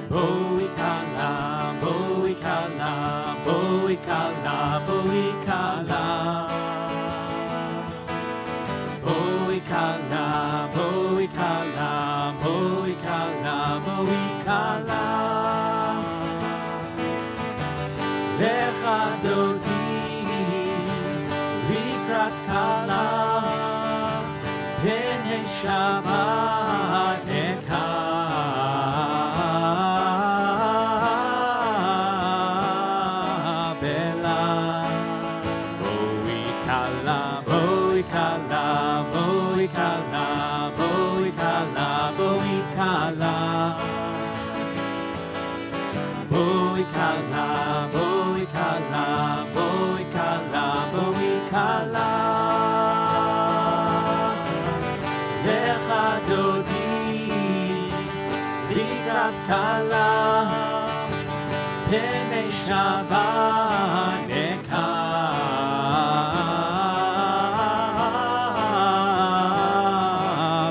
Boi kala, boi kala, boi kala, boi kala. Boi kala, boi kala, boi kala, boi kala. Lecha dodi, likrat kala, pnei Shabbat neka. Kala, pnei Shabbat neka.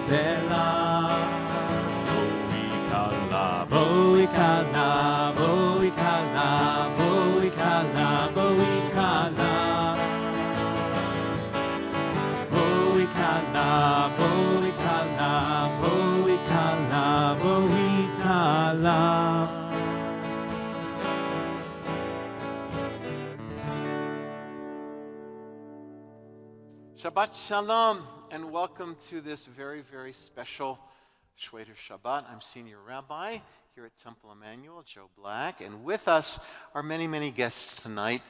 Bela, boi kala, boi kala, boi kala, boi kala, boi kala. Boi kala, boi kala, boi kala, boi kala. Shabbat Shalom, and welcome to this very, very special Shwayder Shabbat. I'm Senior Rabbi here at Temple Emanuel, Joe Black, and with us are many, many guests tonight.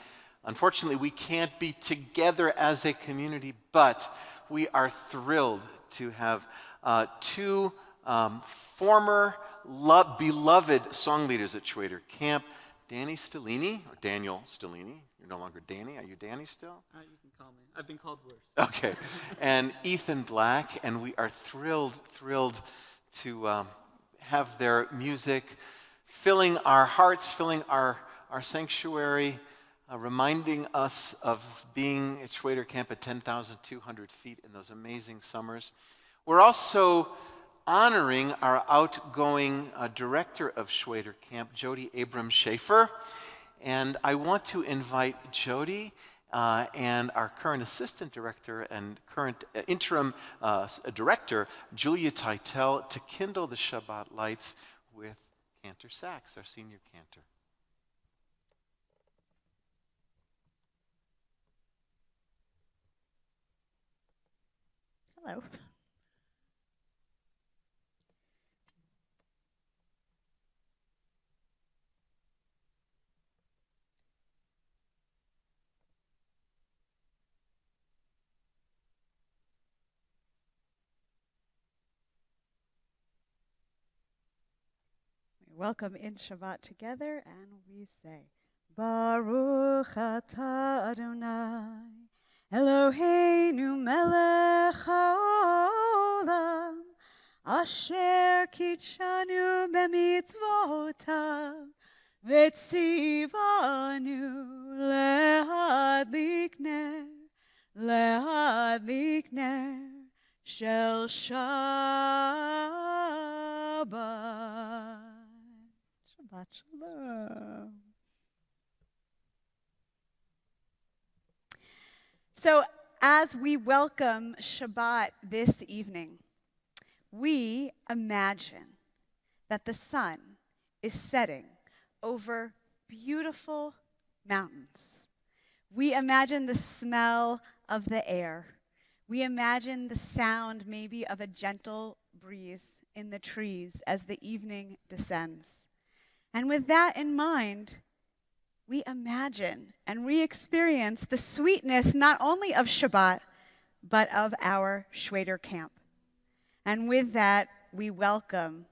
Unfortunately, we can't be together as a community, but we are thrilled to have two former beloved song leaders at Schweiter Camp, Stellini, or Daniel Stellini. You're no longer Danny. Are you Danny still? You can call me. I've been called worse. Okay. And Ethan Black, and we are thrilled to have their music filling our hearts, filling our sanctuary, reminding us of being at Schweider Camp at 10,200 feet in those amazing summers. We're also honoring our outgoing director of Schweider Camp, Jodie Abrams Schafer. And I want to invite Jodie and our current assistant director and current interim director, Julia Titel, to kindle the Shabbat lights with Cantor Sax, our senior cantor. Hello. Welcome in Shabbat together, and we say, Baruch atah Adonai, Eloheinu melech haolam, asher kitshanu b'mitzvotav, v'tzivanu lehadlik ner shel Shabbat. Shabbat shalom. So, as we welcome Shabbat this evening, we imagine that the sun is setting over beautiful mountains. We imagine the smell of the air. We imagine the sound maybe of a gentle breeze in the trees as the evening descends. And with that in mind, we imagine and re-experience the sweetness not only of Shabbat, but of our Schweider camp. And with that, we welcome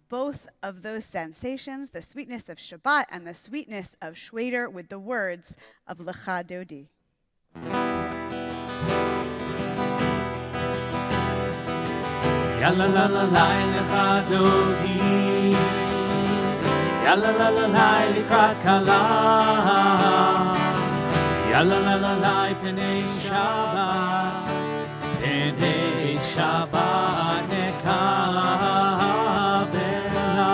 both of those sensations, the sweetness of Shabbat and the sweetness of Schweider, with the words of Lecha Dodi. Yalla la la la lecha dodi, yalla la la la likrat kala, yalla la la la pnei Shabbat nekabela.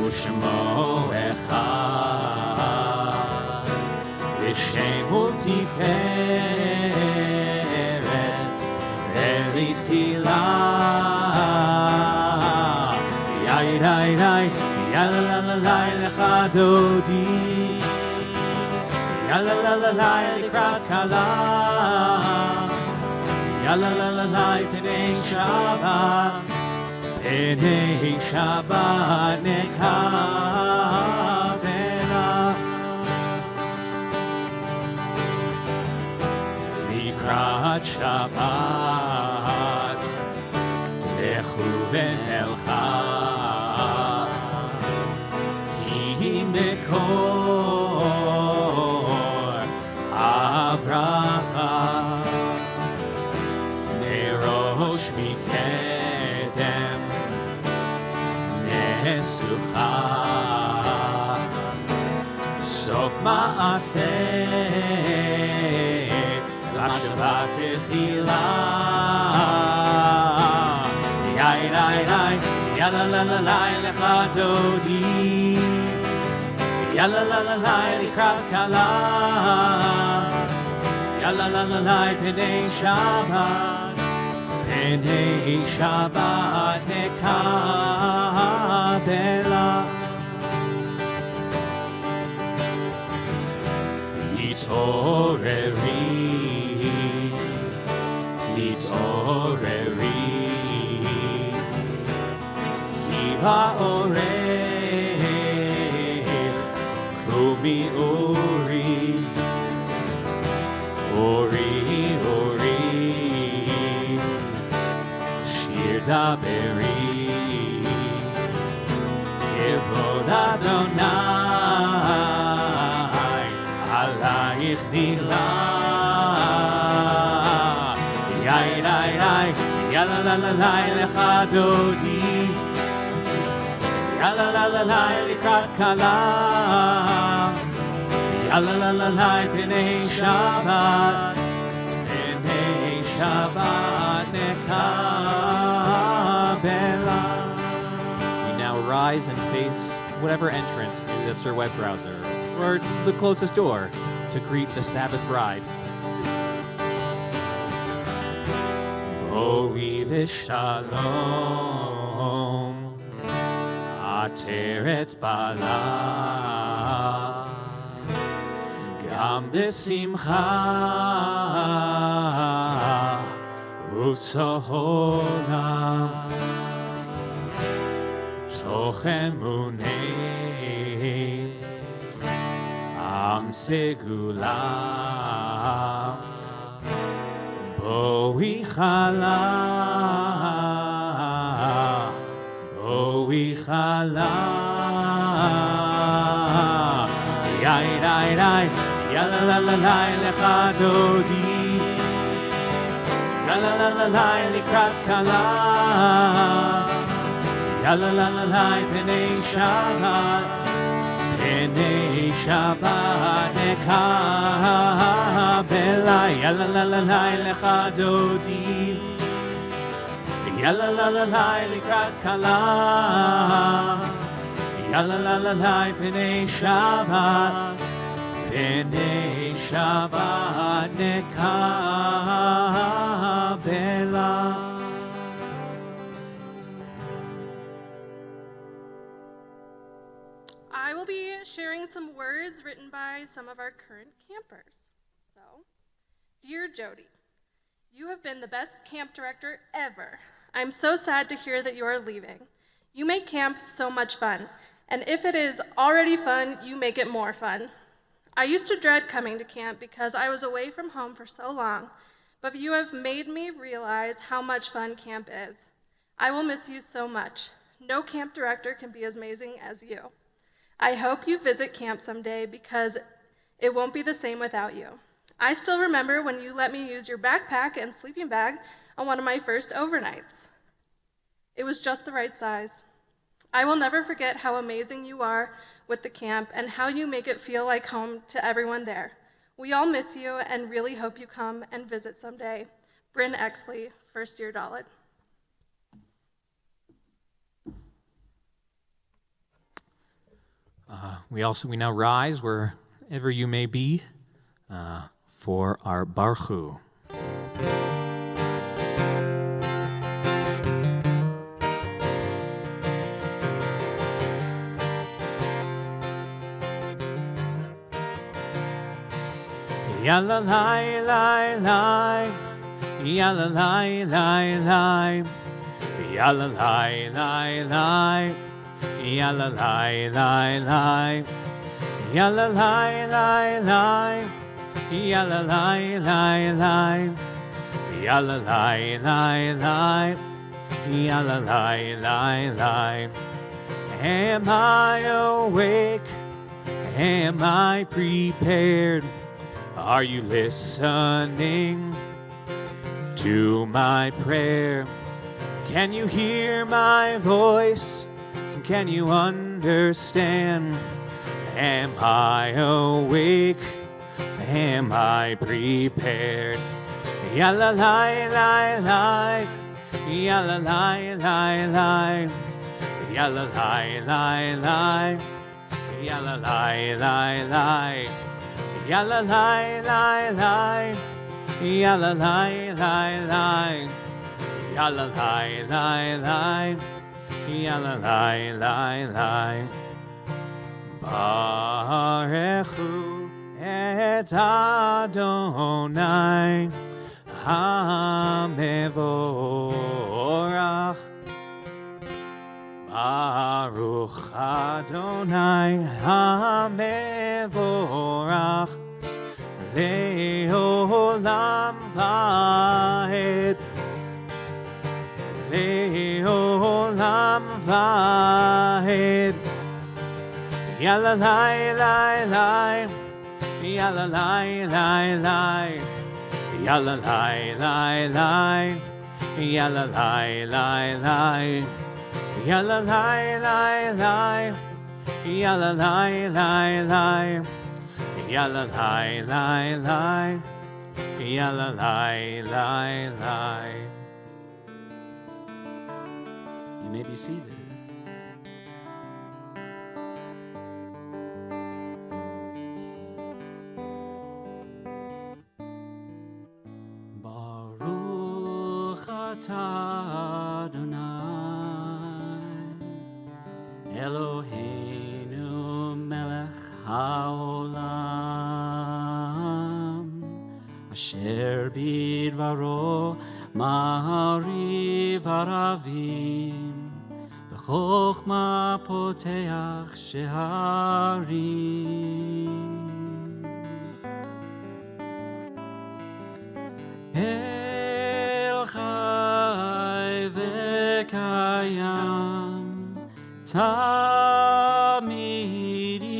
ושמו אחד, ושם ותפארת ולתהילה. יאי די די, יאללה לה לה לך דודי, יאללה לה לה לקראת כלה, יאללה לה לה לה פני שבת, פני שבת נקבלה. לקראת שבת לכו ונלכה, כי מקור הברכה, נראש מקדם נסוכה, סוף מעשה לשבת תחילה. יאי די די, יאללה לה לה לה לך דודי, יאללה לה לה לה לקראת כלה, יאללה לה לה לה פני שבת, פני שבת נקבלה. התעוררי, התעוררי, כי העורך קומי אורי, אורי אורי, שיר דברי, כבוד אדוני עלייך נגלה. יאי די די, יאללה לה לה לה לך דודי, יאללה לה לה לה לקראת כלה, יאללה לה לה לה פני שבת, פני שבת נקבלה. You now rise and face whatever entrance, maybe that's your web browser, or the closest door, to greet the Sabbath bride. Boi v'shalom, ateret bala, gam b'simcha u'tzohona, toch emunei am segula, boi chala, boi chala. Yai dai dai, yalla la la la lecha dodi, yalla la la la likrat kala, yalla la la la pnei Shabbat, pnei Shabbat nekabela, yalla la la la lecha dodi, yalla la la la likrat kala, yalla la la la pnei Shabbat, pnei Shabbat nekabela. I will be sharing some words written by some of our current campers. So, dear Jodie, you have been the best camp director ever. I'm so sad to hear that you are leaving. You make camp so much fun, and if it is already fun, you make it more fun. I used to dread coming to camp because I was away from home for so long, but you have made me realize how much fun camp is. I will miss you so much. No camp director can be as amazing as you. I hope you visit camp someday because it won't be the same without you. I still remember when you let me use your backpack and sleeping bag on one of my first overnights. It was just the right size. I will never forget how amazing you are with the camp and how you make it feel like home to everyone there. We all miss you and really hope you come and visit someday. Bryn Exley, first year Dalit. we now rise wherever you may be for our Barchu. Yalla lai lai lai, yalla lai lai lai, yalla lai lai lai, yalla lai lai lai, yalla lai lai lai, yalla lai lai lai, yalla lai lai lai, yalla lai lai lai. Am I awake? Am I prepared? Are you listening to my prayer? Can you hear my voice? Can you understand? Am I awake? Am I prepared? Yalla lai lai lai, yalla lai lai lai, yalla lai lai lai, yalla lai lai lai. Yalla lai lai lai, yalla lai lai lai, yalla lai lai lai, yalla lai lai lai. Barechu et Adonai hamevorach. Baruch Adonai hamevorach le'olam va'ed, le'olam va'ed. Yalla lai lai lai, yalla lai lai lai, yalla lai lai lai, yalla lai lai lai. Yalla lai lai lai, yalla lai lai lai, yalla lai lai lai, yalla lai lai lai. You may be seated. Baruch atah Adonai Eloheinu melech haolam asher bidvaro ma'ariv aravim b'chokhma poteach sheharim. El chai v'kayam tamid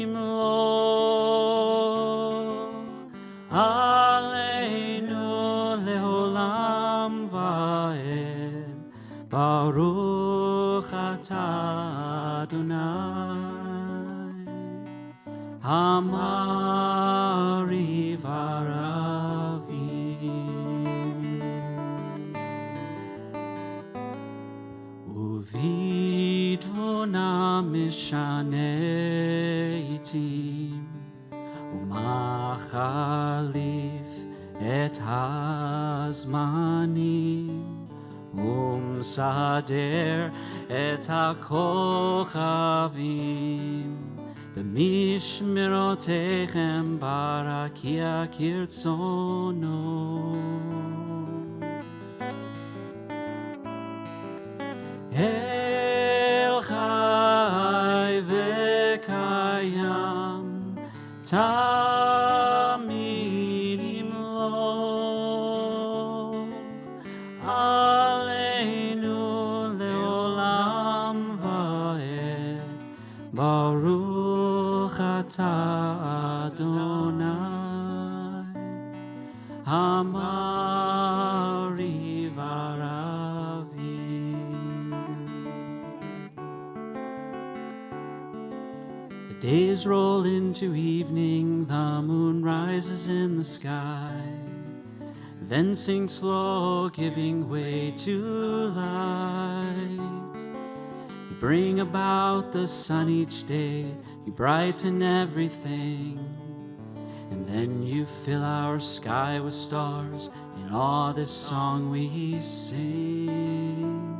imloch aleinu leolam va'ed. Baruch atah Adonai hamariv aravim uvidvona mishaneitim umachalif et hazmanim umsader et hakochavim b'mishmerotechem barakia kirtzono. El chai v'kayam tamid imloch aleinu leolam va'ed. Baruch atah Adonai hamariv aravim. The days roll into evening, the moon rises in the sky, then sinks low, giving way to light. bring about the sun each day. You brighten everything. And then you fill our sky with stars in all this song we sing.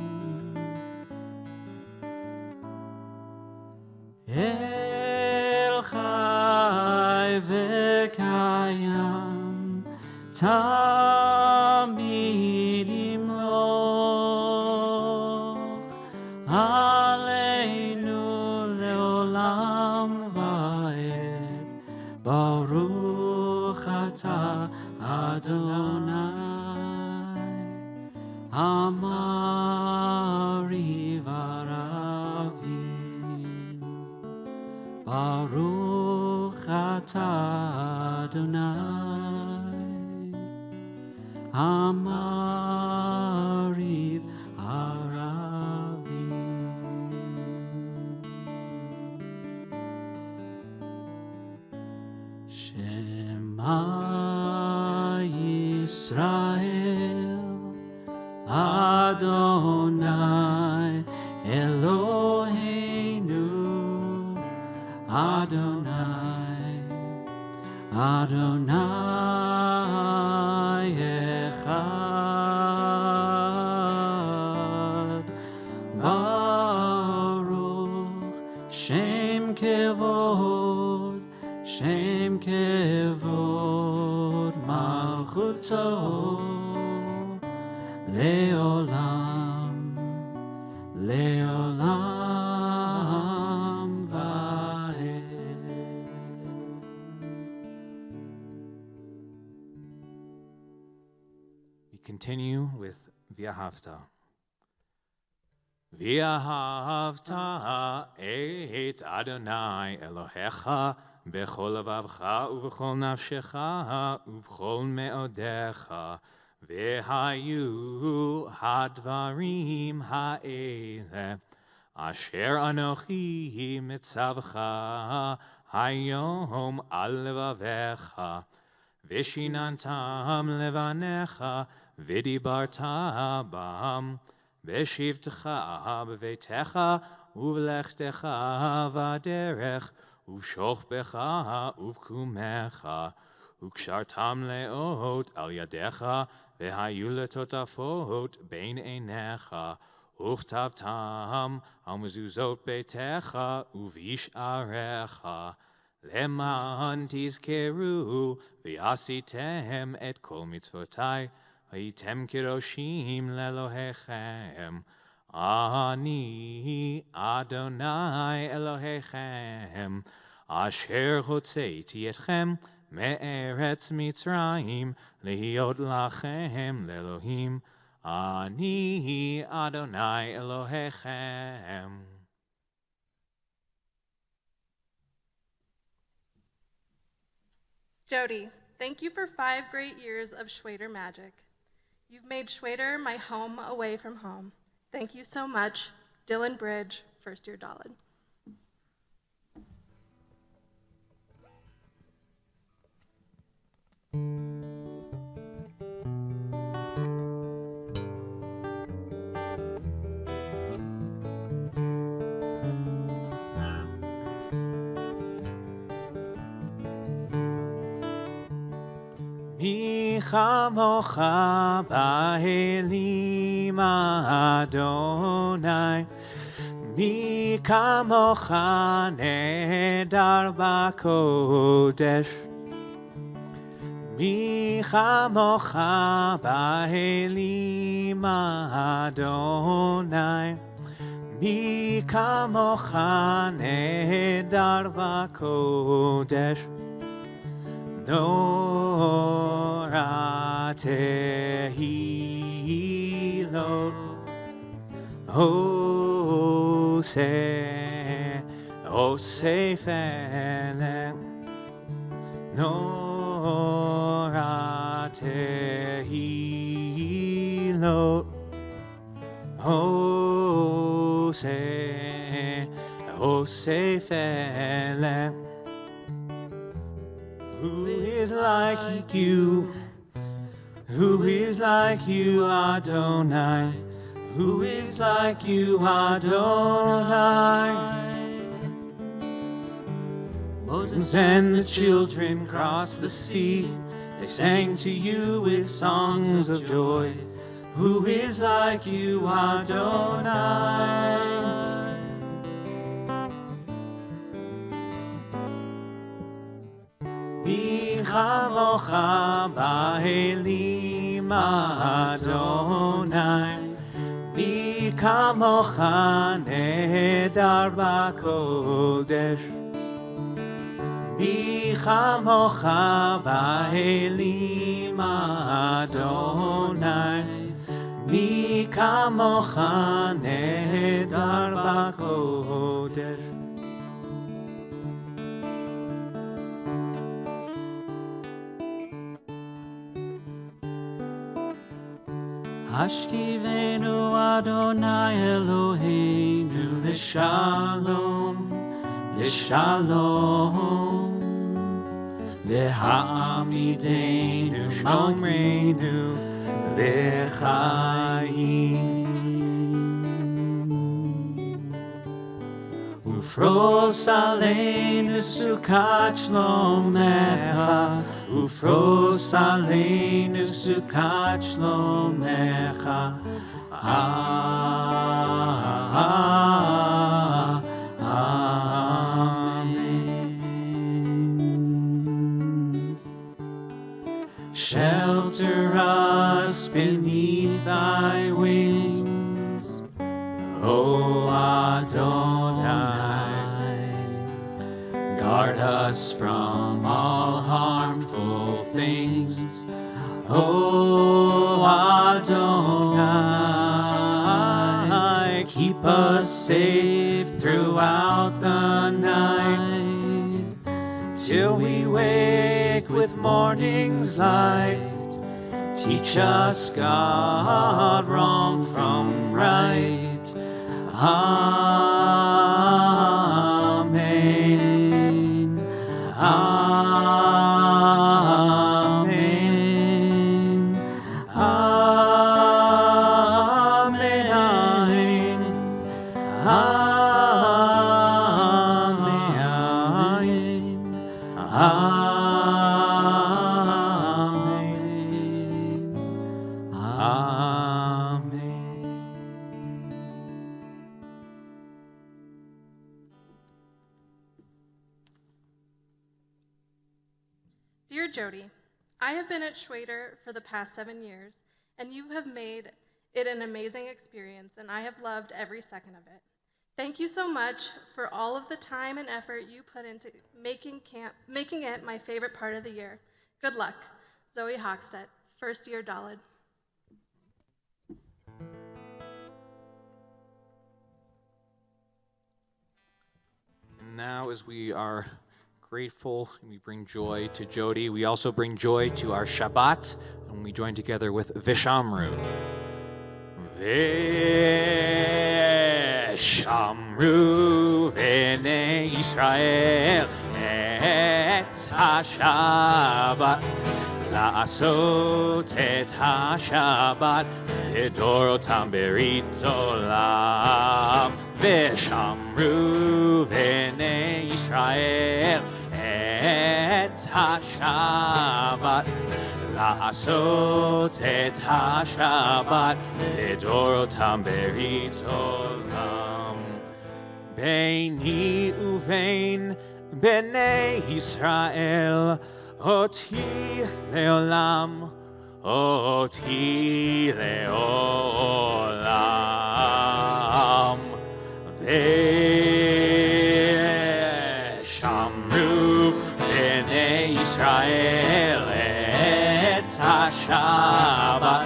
El Chai V'Kayam Tamid Yimloch Aleinu Leolam Va'ed Baruch Atah Adonai Amari Varavim Baruch Atah Adonai Amari Varavim. Shema Yisrael Adonai Eloheinu Adonai Adonai Echad Baruch Shem Kevod Shem Kevod Malchuto Leolam Leolam Vaed. We continue with V'ahavta. V'ahavta et Adonai Elohecha b'chol levavcha u'v'chol nafshecha u'v'chol me'odecha v'hayu hadvarim ha'ele asher anochi mitzavcha hayom al levavecha v'shinantam levanecha v'dibarta bam v'shivtecha b'veitecha u'v'lechtecha v'aderech u'shochbecha u'v'kumecha u'kshartam leot al yadecha v'hayu letotafot bein einecha u'chtavtam al mezuzot beitecha u'v'yisharecha leman tizkeru v'yasitem et kol mitzvotai v'yitem kiroshim lelohechem Ani Adonai Elohechem Asher hotzeiti etchem me'eretz Mitzrayim lihiyot lachem le'Elohim Ani Adonai Elohechem. Jodie, thank you for 5 great years of Schwayder magic. You've made Schweiter my home away from home. Thank you so much, Dylan Bridge, first year Dalit. Mi chamocha ba'elim Adonai Mi kamocha nehedar b'kodesh Mi chamocha ba'elim Adonai Mi kamocha nehedar b'kodesh Nora tehilot Ose felem Nora tehilot Ose felem. Who is like you? Who is like you, Adonai? Who is like you, Adonai? Moses and the children crossed the sea. They sang to you with songs of joy. Who is like you, Adonai? Mi chamocha ba'elim Adonai. Mi kamocha nehedar b'kodesh. Mi chamocha ba'elim Adonai. Mi kamocha nehedar b'kodesh. Hashkivenu Adonai Eloheinu l'shalom, l'shalom. V'ha'amidenu shomreinu l'chaim. Ufros aleinu sukat shlomecha. Ufros aleinu sukat shlomecha. Amen. Shelter us beneath thy wings, O Adonai. Guard us from all harmful things, O Adonai. Keep us safe throughout the night, till we wake with morning's light. Teach us, God, wrong from right. Amen. Amen. Amen. Amen. Amen. Amen. Dear Jodie, I have been at Schweiter for the past 7 years, and you have made it an amazing experience, and I have loved every second of it. Thank you so much for all of the time and effort you put into making it my favorite part of the year. Good luck. Zoe Hochstedt, first year Daled. Now, as we are grateful and we bring joy to Jodie, we also bring joy to our Shabbat, and we join together with Vishamru. Vishamru v'nei Yisrael et ha-Shabbat, la'asot et ha-Shabbat לדורותם ברית עולם. ושמרו בני ישראל את השבת, לעשות את השבת לדורותם ברית עולם. ביני ובין בני ישראל אותי לעולם, אותי לעולם. ושמרו בני ישראל את השבת,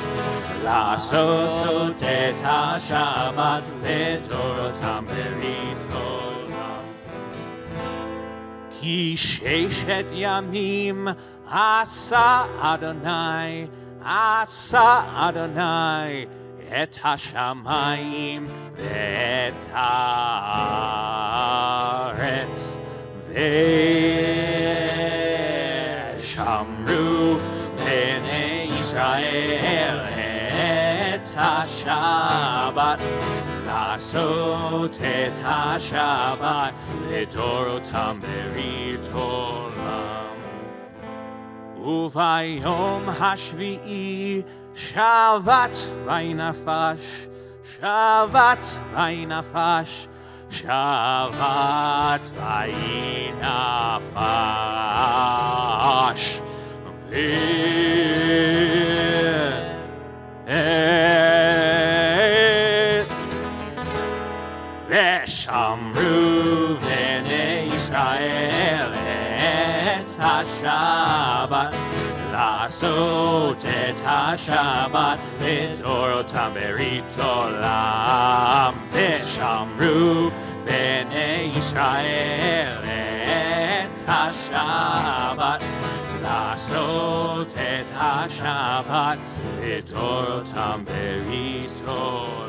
לעשות את השבת לדורותם ברית עולם. כי ששת ימים עשה אדוני, עשה אדוני את השמיים ואת הארץ. ושמרו בני ישראל את השבת, לעשות את השבת לדורותם ברית עולם. וביום השביעי שבת וינפש, שבת וינפש, שבת וינפש. ושמרו בני ישראל את השבת, לעשות את השבת לדורותם ברית עולם. ושמרו בני ישראל את השבת, לעשות את השבת לדורותם ברית עולם.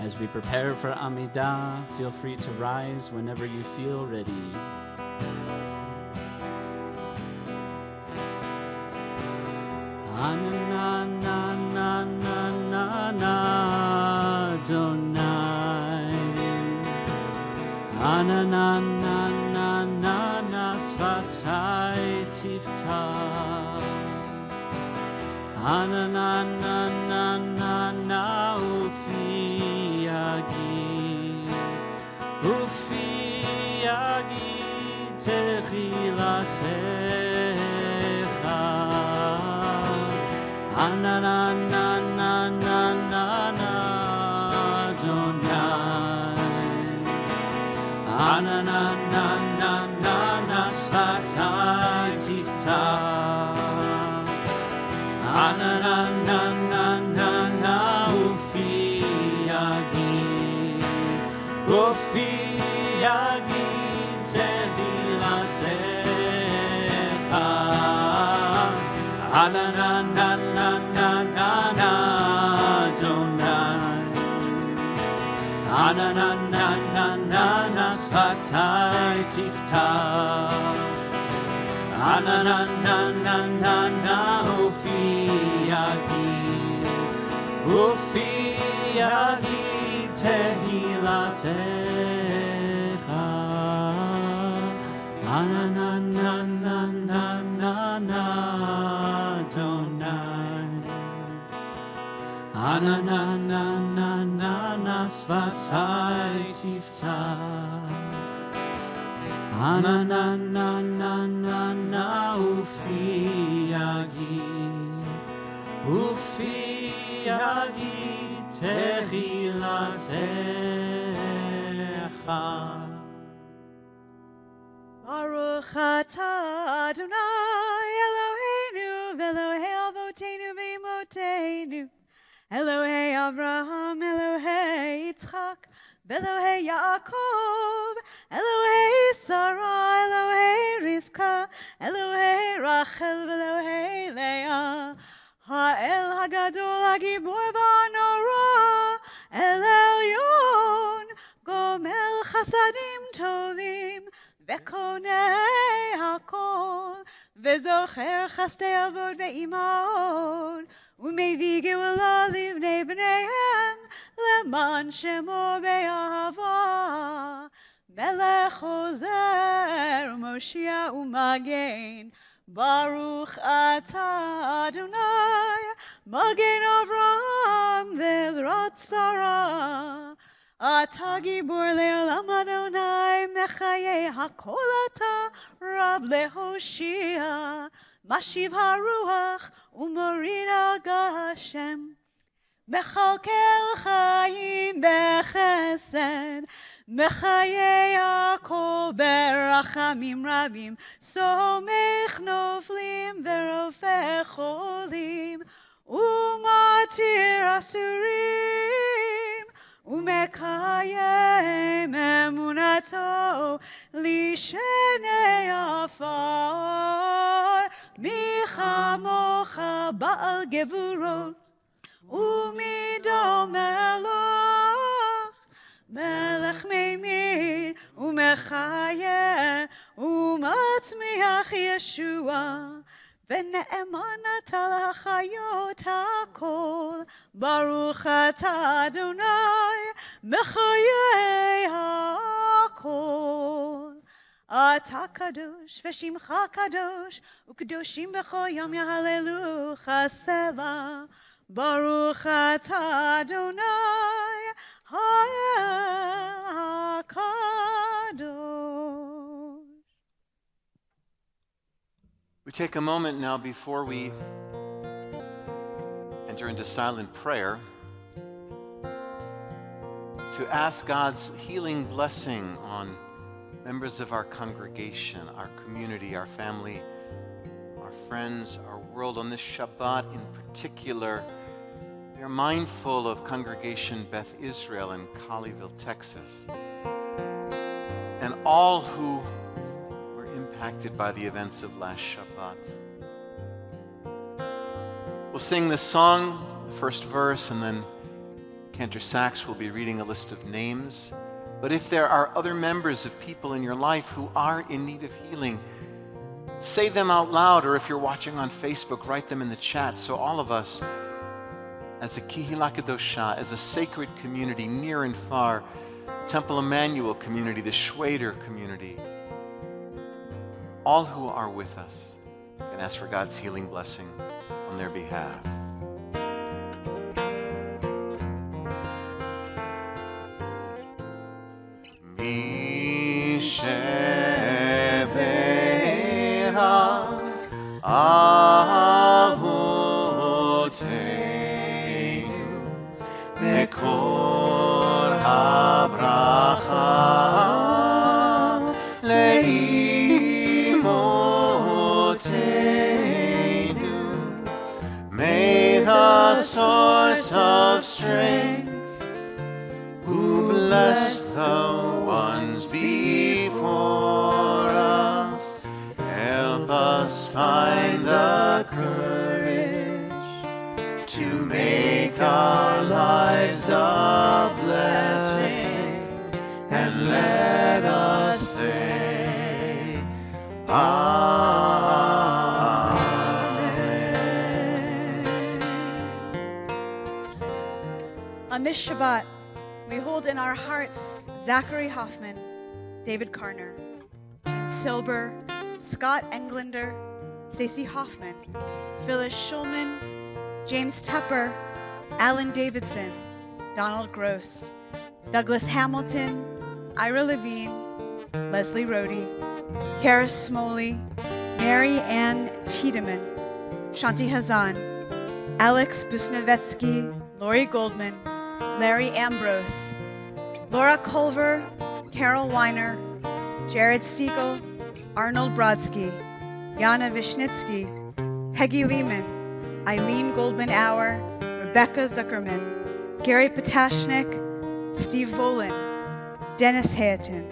As we prepare for Amidah, feel free to rise whenever you feel ready. Adonai, Ananana svatai tiftach, Ananana ufi yagid techilatecha, Ananana Ananana svatai tiftach, Ananana ufi yagid techilatecha, Ananana Ananana svatai tiftach, Ananana ufi yagid tehilatecha, Ananana Adonai, Ananana svatai tiftach, Ananana ufi yagid techilatecha. Baruch atah Adonai Eloheinu v'Elohei Avotenu v'Imotenu, Elohei Abraham, Elohei Yitzchak, Elohei Yaakov, Elohei Sarah, Elohei Rivka, Elohei Rachel, Elohei Leah, Ha'el Hagadol Hagibor v'Hanora, El Elyon, Gomel Chasadim Tovim, Ve'konei Hakol, Ve'zocher Chastei Avot ve'Imahot, U'mevii Geula livnei bneihem, Leman Shemo be'ahava, Melech Ozer, Moshiach u'Magen, Baruch atah Adonai, Magen Avraham ve'ezrat Sarah, Atah Gibor le'olam Adonai, Mechayeh hakol atah, Rav lehoshia, Mashiv haruach u'morid al-gashem, Mechalkel chayim bechesed, Mechayeh hakol berachamim rabim, Somech noflim ve'rofeh cholim, U'matir asurim, U'mekayem emunato lishenei afar, Michamocha ba'al gevurot, U'mido melech, Melech meimir, U'mechayeh, U'matzmiach Yeshua, ונאמן אתה לחיות הכל, ברוך אתה אדוני מחיי הכל. אתה קדוש ושמך קדוש, וקדושים בכל יום יהללוך סלה. ברוך אתה אדוני האל הקדוש. We take a moment now before we enter into silent prayer to ask God's healing blessing on members of our congregation, our community, our family, our friends, our world. On this Shabbat in particular, we are mindful of Congregation Beth Israel in Colleyville, Texas, and all who were impacted by the events of last Shabbat. We'll sing this song, the first verse, and then Cantor Sachs will be reading a list of names. But if there are other members of people in your life who are in need of healing, say them out loud, or if you're watching on Facebook, write them in the chat, so all of us, as a Kihila Kedosha, as a sacred community near and far, Temple Emanuel community, the Schwayder community, all who are with us can ask for God's healing blessing on their behalf. May the source of strength, who bless the ones before us, help us find the courage to make our lives a blessing, and let us say, On this Shabbat, we hold in our hearts Zachary Hoffman, David Karner, Jean Silber, Scott Englander, Stacy Hoffman, Phyllis Schulman, James Tupper, Alan Davidson, Donald Gross, Douglas Hamilton, Ira Levine, Leslie Rohde, Kara Smoley, Mary Ann Tiedemann, Shanti Hazan, Alex Busnevetsky, Lori Goldman, Larry Ambrose, Laura Culver, Carol Weiner, Jared Siegel, Arnold Brodsky, Yana Vishnitsky, Peggy Lehman, Eileen Goldman-Auer, Rebecca Zuckerman, Gary Potashnik, Steve Volin, Dennis Hayton,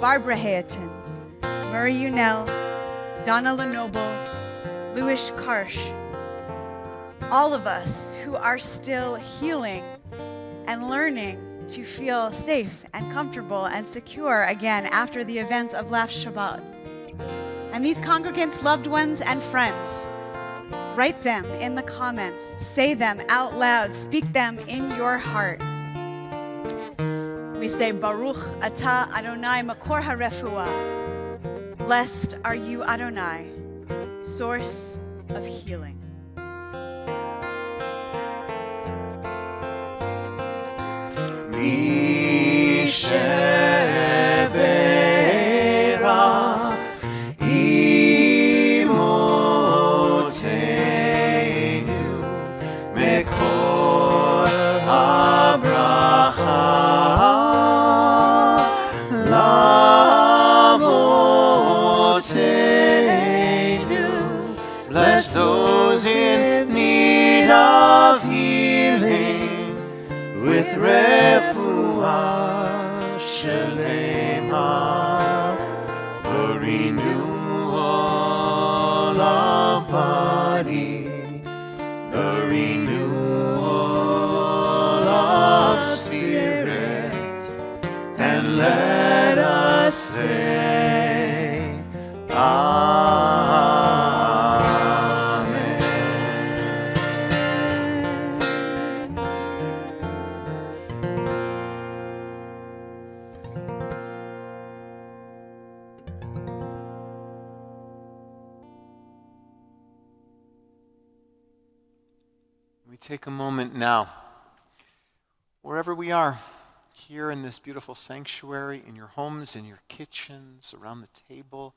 Barbara Hayton, Murray Unell, Donna Lenoble, Louis Karsh, all of us who are still healing and learning to feel safe and comfortable and secure again after the events of last Shabbat. And these congregants, loved ones, and friends, write them in the comments, say them out loud, speak them in your heart. We say, Baruch Atah Adonai Makor HaRefuah. Blessed are you, Adonai, source of healing. Bless those in need of healing with refuah shelema, the renewal of body, the renewal of spirit, and let us say, Amen. take a moment now, wherever we are, here in this beautiful sanctuary, in your homes, in your kitchens, around the table,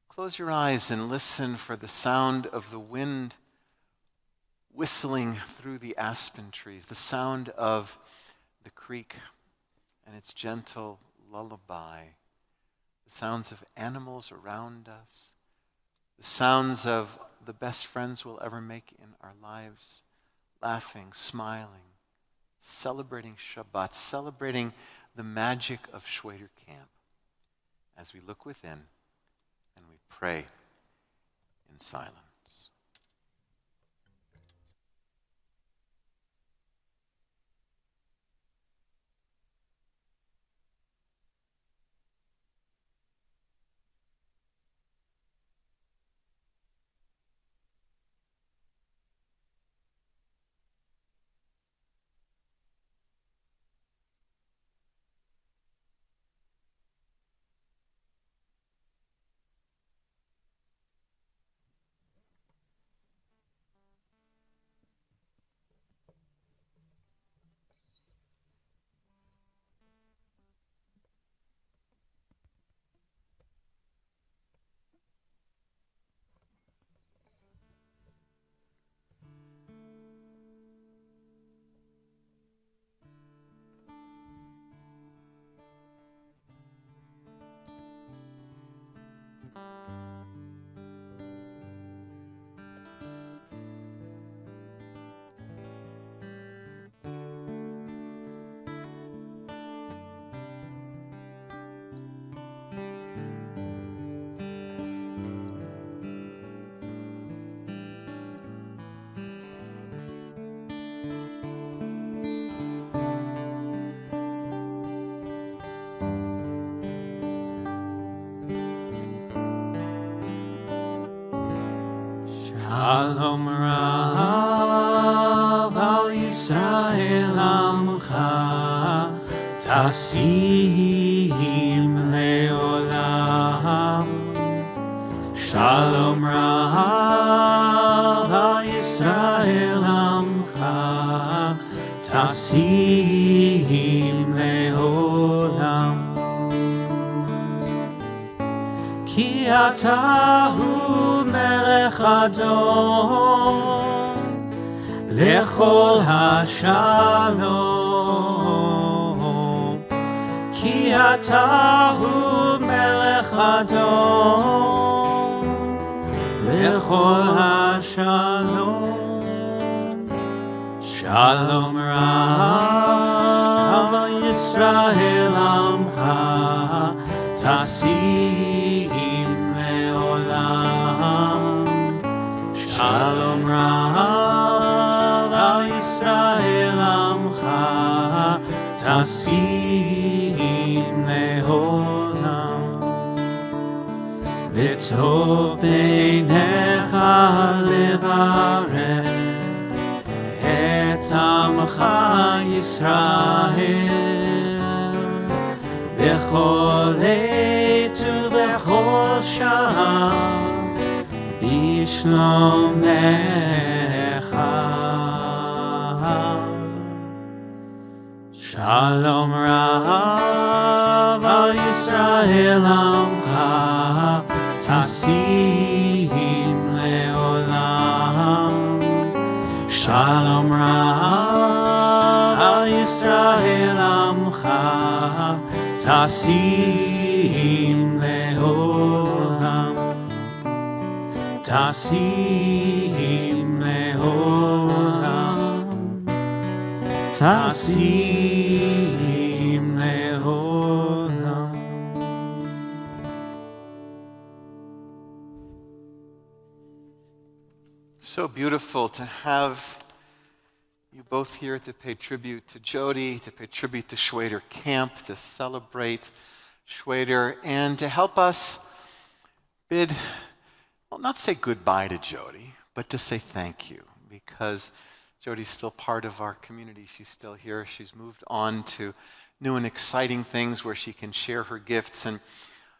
close your eyes and listen for the sound of the wind whistling through the aspen trees, the sound of the creek and its gentle lullaby, the sounds of animals around us, the sounds of the best friends we'll ever make in our lives, laughing, smiling, celebrating Shabbat, celebrating the magic of Schwayder camp as we look within and we pray in silence. Shalom Rav al Yisrael Amcha Tasim Leolam. Shalom Rav al Yisrael Amcha Tasim Leolam. Ki atahu melech adon lechol hashalom. Ki atahu melech adon lechol hashalom. Shalom Rav al Yisrael Amcha Tasim Leolam. Shalom Rav al Yisrael Amcha Tasim Leolam. V'tov beinecha levarech et Amcha Yisrael b'chol עת ובכל שעה בשלומך. Shalom Rav al Yisrael Amcha Tasim Leolam. Shalom Rav al Yisrael Amcha Tasim Leolam. Tasim Leolam. Tasim Leolam. So beautiful to have you both here to pay tribute to Jodie, to pay tribute to Schwayder Camp, to celebrate Schwayder, and to help us bid, well, not say goodbye to Jodie, but to say thank you, because Jodie's still part of our community. She's still here. She's moved on to new and exciting things where she can share her gifts. And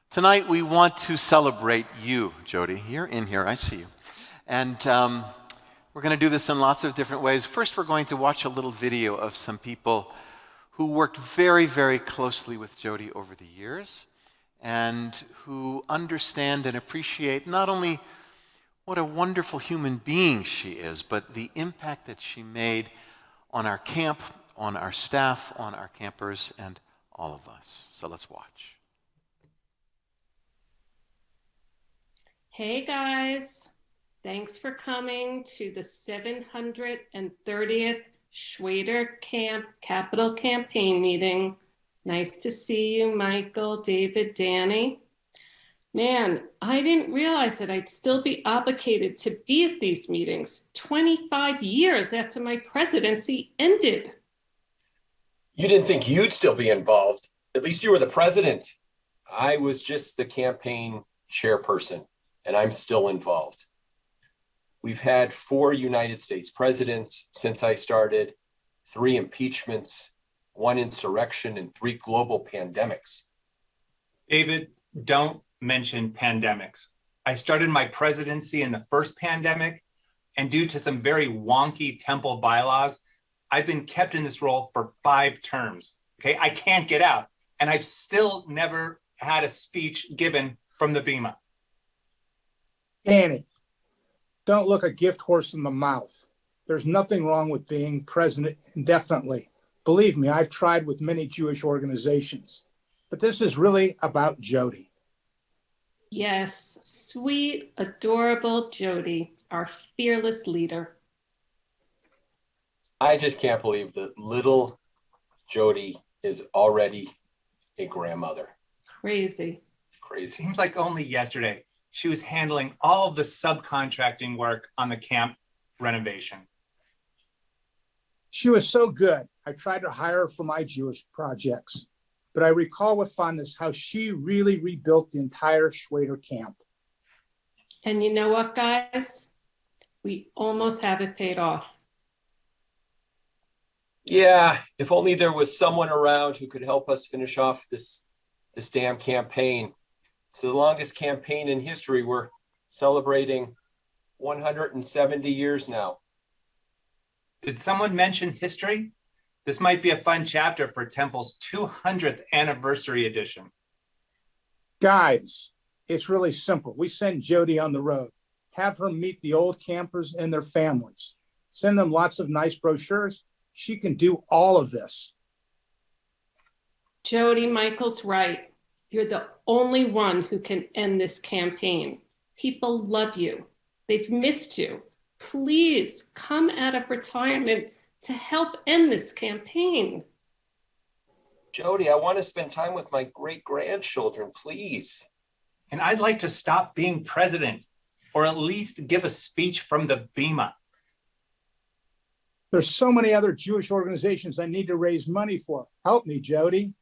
tonight we want to celebrate you, Jodie. You're in here. I see you. And We're going to do this in lots of different ways. First, we're going to watch a little video of some people who worked very, very closely with Jodie over the years and who understand and appreciate not only what a wonderful human being she is, but the impact that she made on our camp, on our staff, on our campers, and all of us. So let's watch. Hey guys, thanks for coming to the 730th Schwayder Camp Capital Campaign meeting. Nice to see you, Michael, David, Danny. Man, I didn't realize that I'd still be obligated to be at these meetings 25 years after my presidency ended. You didn't think you'd still be involved. At least you were the president. I was just the campaign chairperson, and I'm still involved. We've had 4 United States presidents since I started, 3 impeachments, 1 insurrection, and 3 global pandemics. David, don't mention pandemics. I started my presidency in the first pandemic, and due to some very wonky temple bylaws, I've been kept in this role for 5 terms. Okay, I can't get out, and I've still never had a speech given from the Bema. Danny, don't look a gift horse in the mouth. There's nothing wrong with being president indefinitely. Believe me, I've tried with many Jewish organizations. But this is really about Jodie. Yes, sweet, adorable Jodie, our fearless leader. I just can't believe that little Jodie is already a grandmother. Crazy. Crazy. Seems like only yesterday she was handling all of the subcontracting work on the camp renovation. She was so good. I tried to hire her for my Jewish projects, but I recall with fondness how she really rebuilt the entire Schwayder camp. And you know what, guys? We almost have it paid off. Yeah, if only there was someone around who could help us finish off this damn campaign. It's the longest campaign in history. We're celebrating 170 years now. Did someone mention history? This might be a fun chapter for Temple's 200th anniversary edition. Guys, it's really simple. We send Jodie on the road. Have her meet the old campers and their families. Send them lots of nice brochures. She can do all of this. Jodie, Michael's right. You're the only one who can end this campaign. People love you. They've missed you. Please come out of retirement to help end this campaign. Jodie, I want to spend time with my great-grandchildren, please. And I'd like to stop being president, or at least give a speech from the Bema. There's so many other Jewish organizations I need to raise money for. Help me, Jodie.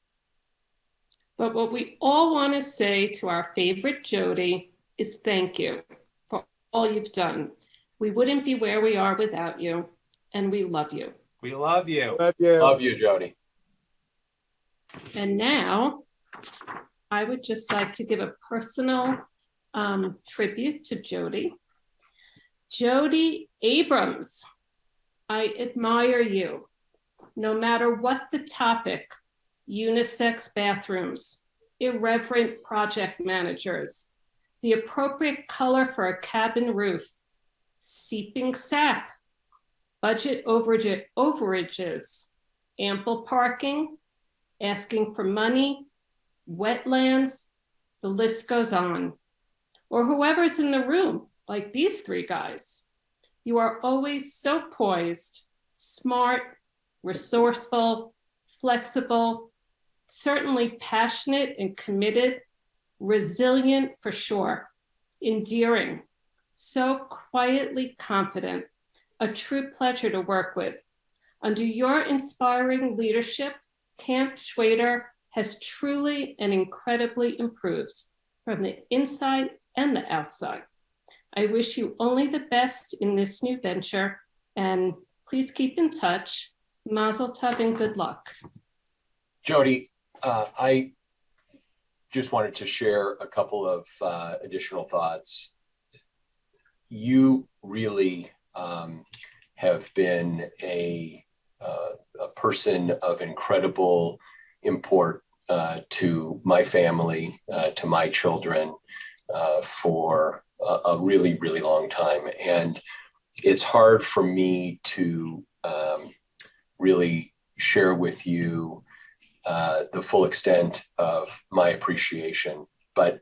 But what we all want to say to our favorite Jodie is thank you for all you've done. We wouldn't be where we are without you, and we love you. We love you. Love you. Love you, Jodie. And now, I would just like to give a personal tribute to Jodie. Jodie Abrams, I admire you. No matter what the topic, unisex bathrooms, irreverent project managers, the appropriate color for a cabin roof, seeping sap, budget overages, ample parking, asking for money, wetlands, the list goes on. Or whoever's in the room, like these 3 guys. You are always so poised, smart, resourceful, flexible, certainly passionate and committed, resilient for sure, endearing, so quietly confident, a true pleasure to work with. Under your inspiring leadership, Camp Schwayder has truly and incredibly improved from the inside and the outside. I wish you only the best in this new venture, and please keep in touch. Mazel tov and good luck. Jodie, I just wanted to share a couple of additional thoughts. You really have been a person of incredible import to my family, to my children, for a really, really long time. And it's hard for me to really share with you the full extent of my appreciation. But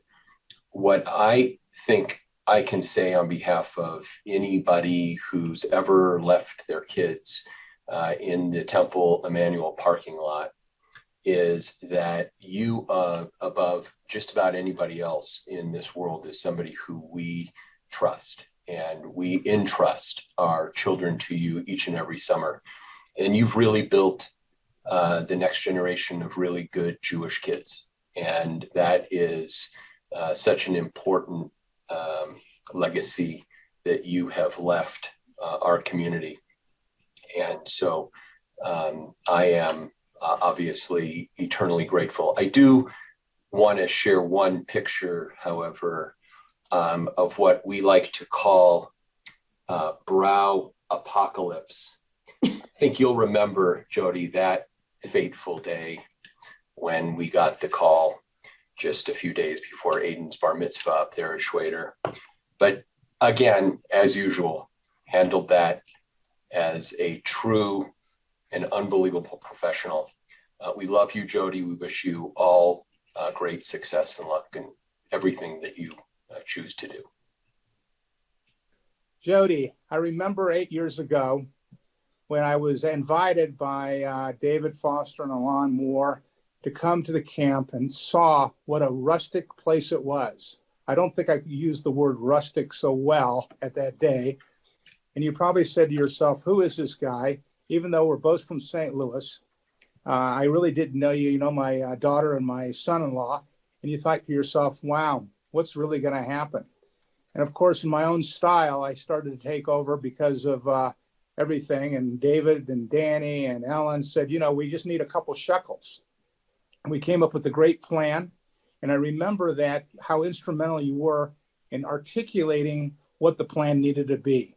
what I think I can say on behalf of anybody who's ever left their kids in the Temple Emanuel parking lot is that you, above just about anybody else in this world, is somebody who we trust, and we entrust our children to you each and every summer. And you've really built the next generation of really good Jewish kids. And that is such an important legacy that you have left our community. And so I am obviously eternally grateful. I do want to share one picture, however, of what we like to call brow apocalypse. I think you'll remember, Jodie, that fateful day when we got the call just a few days before Aiden's bar mitzvah up there at Schweiter. But again, as usual, handled that as a true and unbelievable professional. We love you, Jodie. We wish you all great success and luck in everything that you choose to do. Jodie, I remember 8 years ago when I was invited by David Foster and Alon Moore to come to the camp and saw what a rustic place it was. I don't think I used the word rustic so well at that day. And you probably said to yourself, who is this guy? Even though we're both from St. Louis, I really didn't know you. You know, my daughter and my son-in-law. And you thought to yourself, wow, what's really going to happen? And of course, in my own style, I started to take over because of everything. And David and Danny and Ellen said, you know, we just need a couple shekels. And we came up with a great plan. And I remember that how instrumental you were in articulating what the plan needed to be.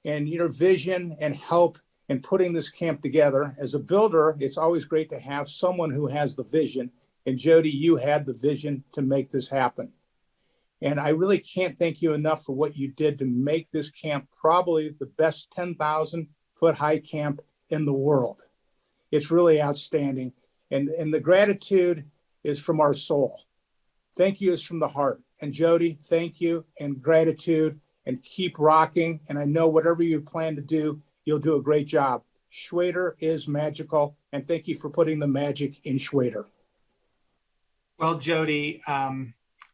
And your vision and help in putting this camp together. As a builder, it's always great to have someone who has the vision. And Jodie, you had the vision to make this happen. And I really can't thank you enough for what you did to make this camp probably the best 10,000-foot high camp in the world. It's really outstanding. And the gratitude is from our soul. Thank you is from the heart. And Jodie, thank you and gratitude, and keep rocking. And I know whatever you plan to do, you'll do a great job. Schweiter is magical. And thank you for putting the magic in Schweiter. Well, Jodie,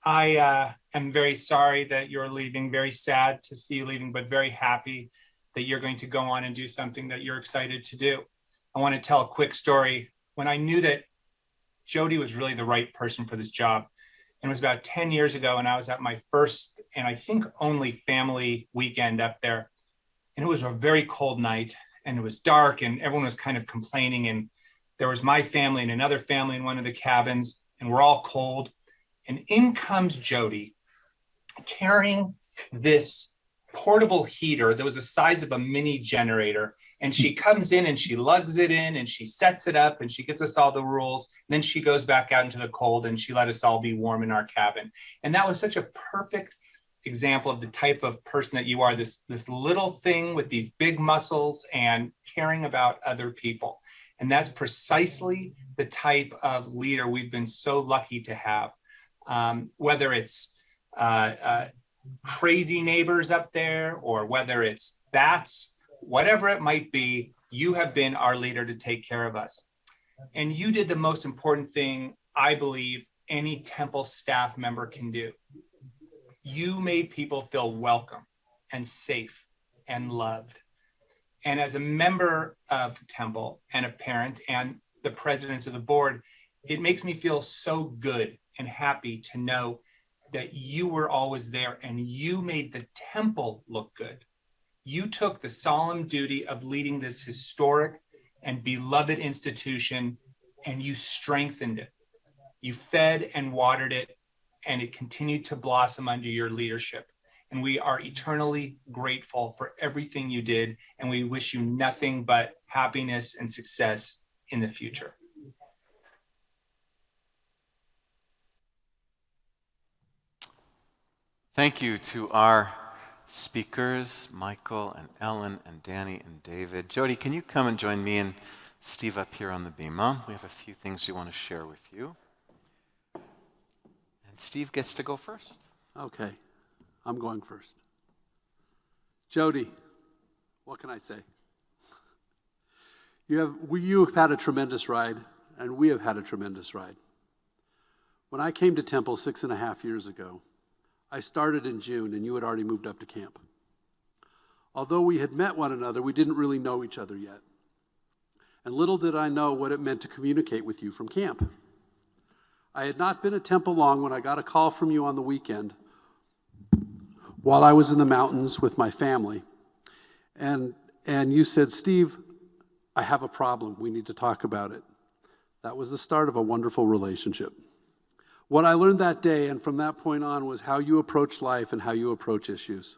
I am very sorry that you're leaving, very sad to see you leaving, but very happy that you're going to go on and do something that you're excited to do. I want to tell a quick story. When I knew that Jodie was really the right person for this job, and it was about 10 years ago, and I was at my first and I think only family weekend up there. And it was a very cold night, and it was dark, and everyone was kind of complaining. And there was my family and another family in one of the cabins, and we're all cold. And in comes Jodie carrying this portable heater that was the size of a mini generator. And she comes in and she lugs it in and she sets it up and she gives us all the rules. And then she goes back out into the cold and she let us all be warm in our cabin. And that was such a perfect example of the type of person that you are, this little thing with these big muscles and caring about other people. And that's precisely the type of leader we've been so lucky to have. Whether it's crazy neighbors up there or whether it's bats, whatever it might be, you have been our leader to take care of us. And you did the most important thing I believe any temple staff member can do. You made people feel welcome and safe and loved. And as a member of Temple and a parent and the president of the board, it makes me feel so good and happy to know that you were always there and you made the temple look good. You took the solemn duty of leading this historic and beloved institution and you strengthened it. You fed and watered it and it continued to blossom under your leadership. and we are eternally grateful for everything you did, and we wish you nothing but happiness and success in the future. Thank you to our speakers, Michael and Ellen and Danny and David. Jodie, can you come and join me and Steve up here on the bima? We have a few things we want to share with you. And Steve gets to go first. Okay, I'm going first. Jodie, what can I say? You've had a tremendous ride, and we have had a tremendous ride. When I came to Temple 6.5 years ago, I started in June, and you had already moved up to camp. Although we had met one another, we didn't really know each other yet. And little did I know what it meant to communicate with you from camp. I had not been at Temple long when I got a call from you on the weekend while I was in the mountains with my family. And you said, Steve, I have a problem. We need to talk about it. That was the start of a wonderful relationship. What I learned that day and from that point on was how you approach life and how you approach issues.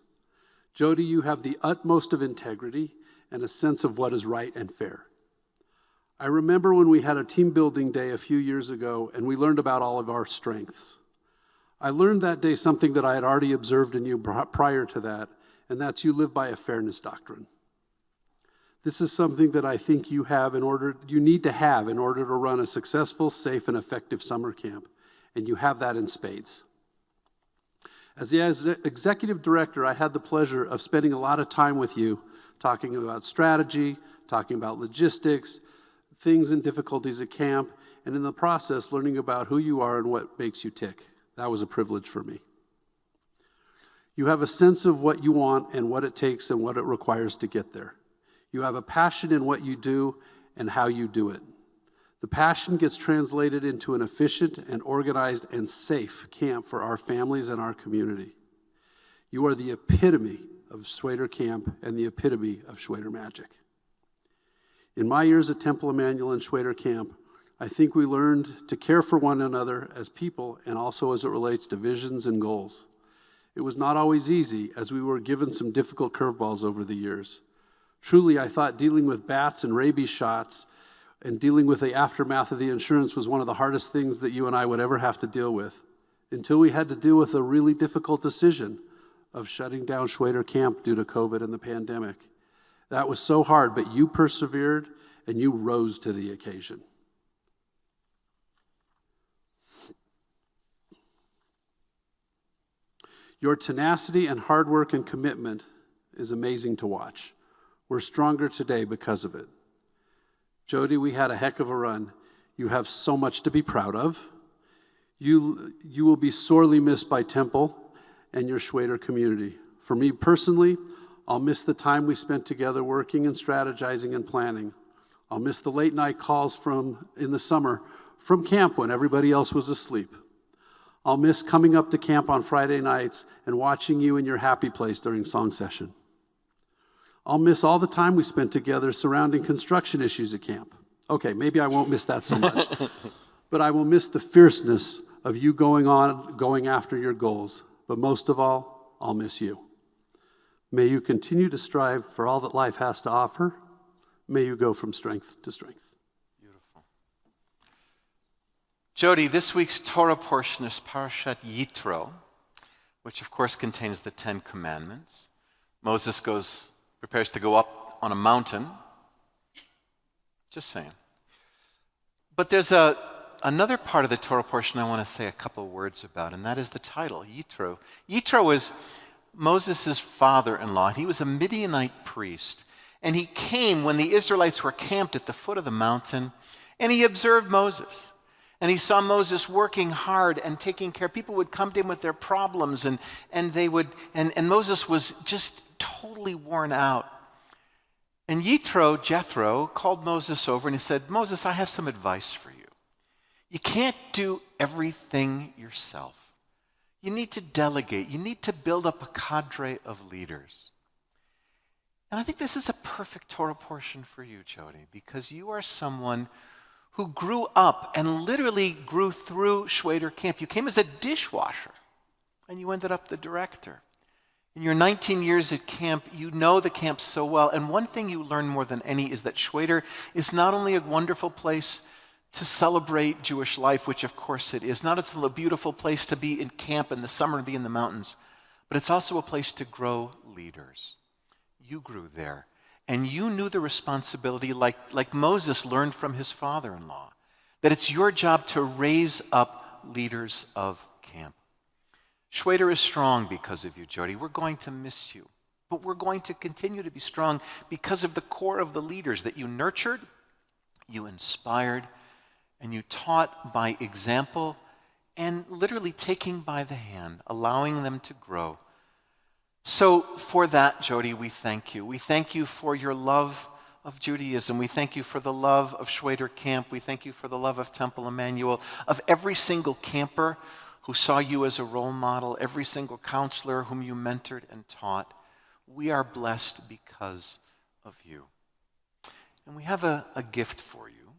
Jodie, you have the utmost of integrity and a sense of what is right and fair. I remember when we had a team building day a few years ago and we learned about all of our strengths. I learned that day something that I had already observed in you prior to that, and that's you live by a fairness doctrine. This is something that I think you need to have in order to run a successful, safe, and effective summer camp, and you have that in spades. As the executive director, I had the pleasure of spending a lot of time with you, talking about strategy, talking about logistics, things and difficulties at camp, and in the process, learning about who you are and what makes you tick. That was a privilege for me. You have a sense of what you want and what it takes and what it requires to get there. You have a passion in what you do and how you do it. The passion gets translated into an efficient and organized and safe camp for our families and our community. You are the epitome of Schwayder camp and the epitome of Schwayder magic. In my years at Temple Emanuel and Schwayder camp, I think we learned to care for one another as people and also as it relates to visions and goals. It was not always easy, as we were given some difficult curveballs over the years. Truly, I thought dealing with bats and rabies shots and dealing with the aftermath of the insurance was one of the hardest things that you and I would ever have to deal with, until we had to deal with a really difficult decision of shutting down Schwayder camp due to COVID and the pandemic. That was so hard, but you persevered and you rose to the occasion. Your tenacity and hard work and commitment is amazing to watch. We're stronger today because of it. Jodie, we had a heck of a run. You have so much to be proud of. You will be sorely missed by Temple and your Schwayder community. For me personally, I'll miss the time we spent together working and strategizing and planning. I'll miss the late night calls in the summer from camp when everybody else was asleep. I'll miss coming up to camp on Friday nights and watching you in your happy place during song session. I'll miss all the time we spent together surrounding construction issues at camp. Okay, maybe I won't miss that so much, but I will miss the fierceness of you going after your goals. But most of all, I'll miss you. May you continue to strive for all that life has to offer. May you go from strength to strength. Beautiful. Jodie, this week's Torah portion is Parashat Yitro, which of course contains the 10 Commandments. Moses prepares to go up on a mountain. Just saying. But there's another part of the Torah portion I want to say a couple words about, and that is the title, Yitro. Yitro is Moses' father-in-law. He was a Midianite priest, and he came when the Israelites were camped at the foot of the mountain, and he observed Moses. And he saw Moses working hard and taking care. People would come to him with their problems, and Moses was just totally worn out. And Jethro, called Moses over and he said, Moses, I have some advice for you. You can't do everything yourself. You need to delegate. You need to build up a cadre of leaders. And I think this is a perfect Torah portion for you, Jodie, because you are someone who grew up and literally grew through Schwayder camp. You came as a dishwasher, and you ended up the director. In your 19 years at camp, you know the camp so well, and one thing you learn more than any is that Schwayder is not only a wonderful place to celebrate Jewish life, which of course it is, not it's a beautiful place to be in camp in the summer and be in the mountains, but it's also a place to grow leaders. You grew there, and you knew the responsibility like Moses learned from his father-in-law, that it's your job to raise up leaders of camp. Schwayder is strong because of you, Jodie. We're going to miss you, but we're going to continue to be strong because of the core of the leaders that you nurtured, you inspired, and you taught by example and literally taking by the hand, allowing them to grow. So for that, Jodie, we thank you. We thank you for your love of Judaism. We thank you for the love of Schwayder Camp. We thank you for the love of Temple Emanuel, of every single camper who saw you as a role model, every single counselor whom you mentored and taught. We are blessed because of you. And we have a gift for you.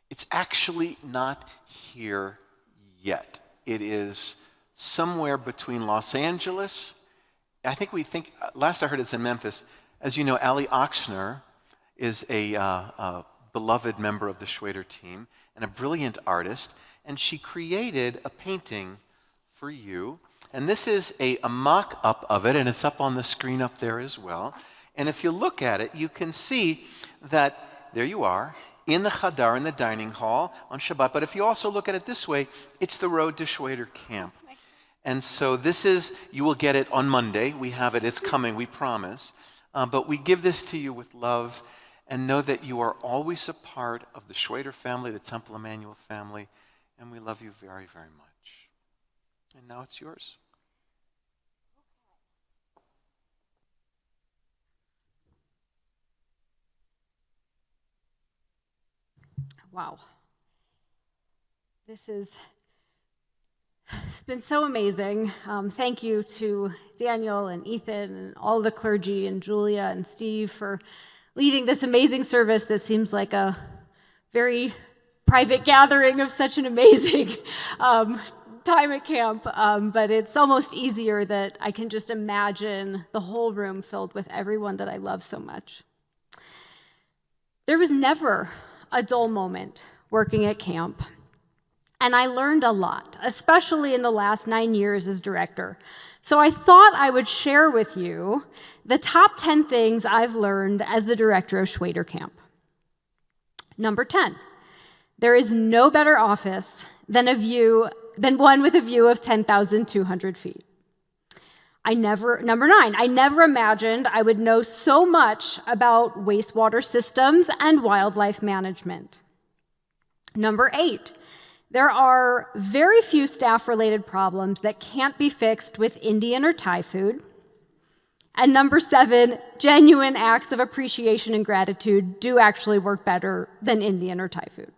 It's actually not here yet. It is somewhere between Los Angeles. Last I heard it's in Memphis. As you know, Ali Oxner is a beloved member of the Schwayder team and a brilliant artist, and she created a painting for you. And this is a mock-up of it, and it's up on the screen up there as well. And if you look at it, you can see that there you are, in the Chadar, in the dining hall on Shabbat. But if you also look at it this way, it's the road to Schwayder Camp. And so you will get it on Monday. We have it, it's coming, we promise. But we give this to you with love and know that you are always a part of the Schwayder family, the Temple Emanuel family, and we love you very, very much. And now it's yours. Wow. It's been so amazing. Thank you to Daniel and Ethan and all the clergy and Julia and Steve for leading this amazing service that seems like a very private gathering of such an amazing time at camp. But it's almost easier that I can just imagine the whole room filled with everyone that I love so much. There was never a dull moment working at camp. And I learned a lot, especially in the last 9 years as director. So I thought I would share with you the top 10 things I've learned as the director of Schwayder Camp. Number 10, there is no better office than one with a view of 10,200 feet. Number 9, I never imagined I would know so much about wastewater systems and wildlife management. Number 8, there are very few staff-related problems that can't be fixed with Indian or Thai food. And number 7, genuine acts of appreciation and gratitude do actually work better than Indian or Thai food.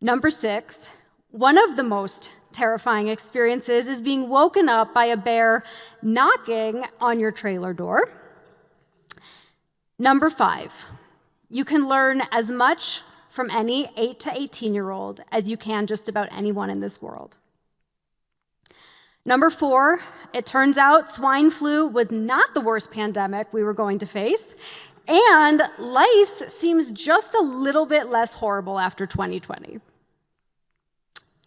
Number 6, one of the most terrifying experiences is being woken up by a bear knocking on your trailer door. Number 5, you can learn as much from any 8 to 18-year-old as you can just about anyone in this world. Number 4, it turns out swine flu was not the worst pandemic we were going to face, and lice seems just a little bit less horrible after 2020.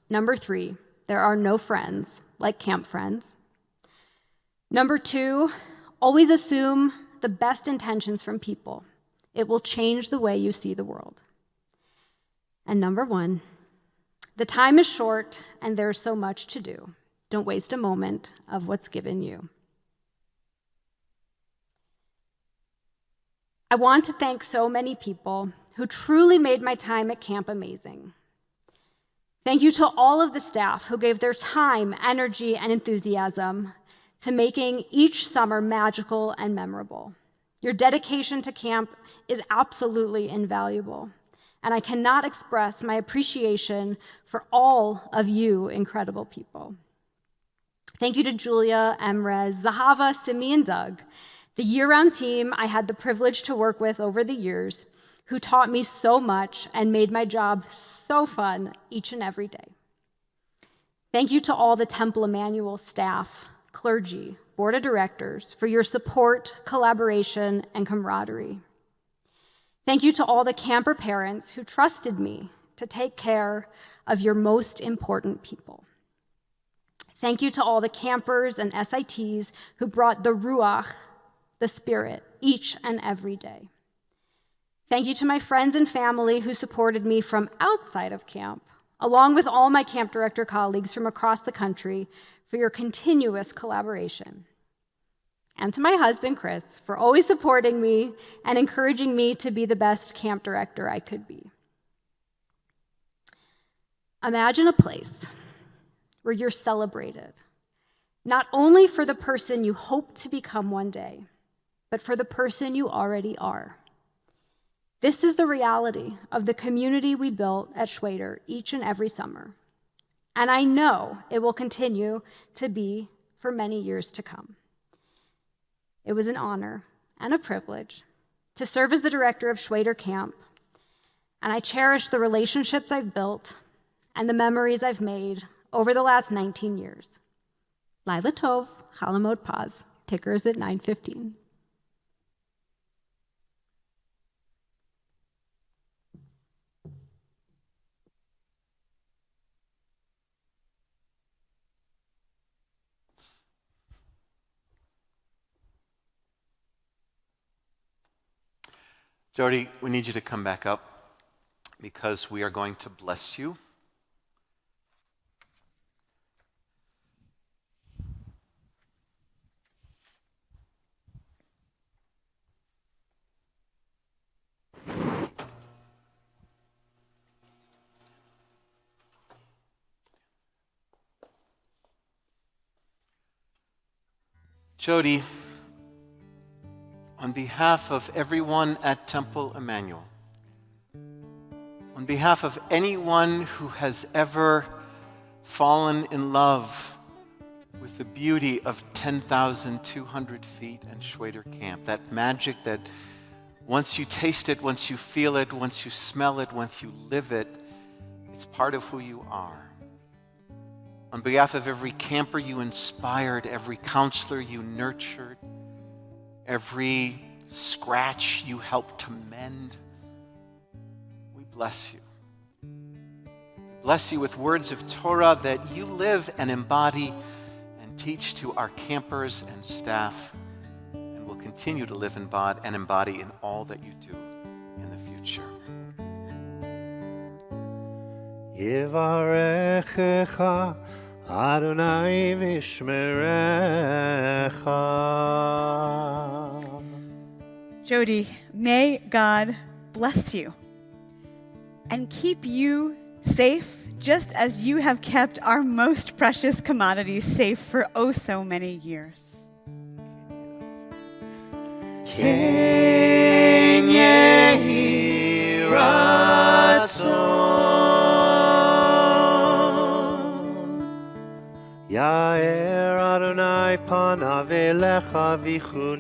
Number 3, there are no friends like camp friends. Number 2, always assume the best intentions from people. It will change the way you see the world. And number 1, the time is short and there's so much to do. Don't waste a moment of what's given you. I want to thank so many people who truly made my time at camp amazing. Thank you to all of the staff who gave their time, energy, and enthusiasm to making each summer magical and memorable. Your dedication to camp is absolutely invaluable, and I cannot express my appreciation for all of you incredible people. Thank you to Julia, Emrez, Zahava, Simi, and Doug, the year-round team I had the privilege to work with over the years, who taught me so much and made my job so fun each and every day. Thank you to all the Temple Emanuel staff, clergy, board of directors, for your support, collaboration, and camaraderie. Thank you to all the camper parents who trusted me to take care of your most important people. Thank you to all the campers and SITs who brought the Ruach, the Spirit, each and every day. Thank you to my friends and family who supported me from outside of camp, along with all my camp director colleagues from across the country, for your continuous collaboration. And to my husband, Chris, for always supporting me and encouraging me to be the best camp director I could be. Imagine a place where you're celebrated, not only for the person you hope to become one day, but for the person you already are. This is the reality of the community we built at Schweiter each and every summer. And I know it will continue to be for many years to come. It was an honor and a privilege to serve as the director of Schweiter Camp, and I cherish the relationships I've built and the memories I've made over the last 19 years. Laila Tov, Chalamot Paz, tickers at 9:15. Jodie, we need you to come back up because we are going to bless you. Jodie, on behalf of everyone at Temple Emanuel, on behalf of anyone who has ever fallen in love with the beauty of 10,200 feet and Schwayder Camp, that magic that once you taste it, once you feel it, once you smell it, once you live it, it's part of who you are. On behalf of every camper you inspired, every counselor you nurtured, every scratch you helped to mend, we bless you. Bless you with words of Torah that you live and embody and teach to our campers and staff, and will continue to live and embody in all that you do in the future. Yivarechecha Adonai v'shmerecha. Jodie, may God bless you and keep you safe, just as you have kept our most precious commodities safe for oh so many years. Ken yehi ratzon Ya'er Adonai panav elecha v'chuneka.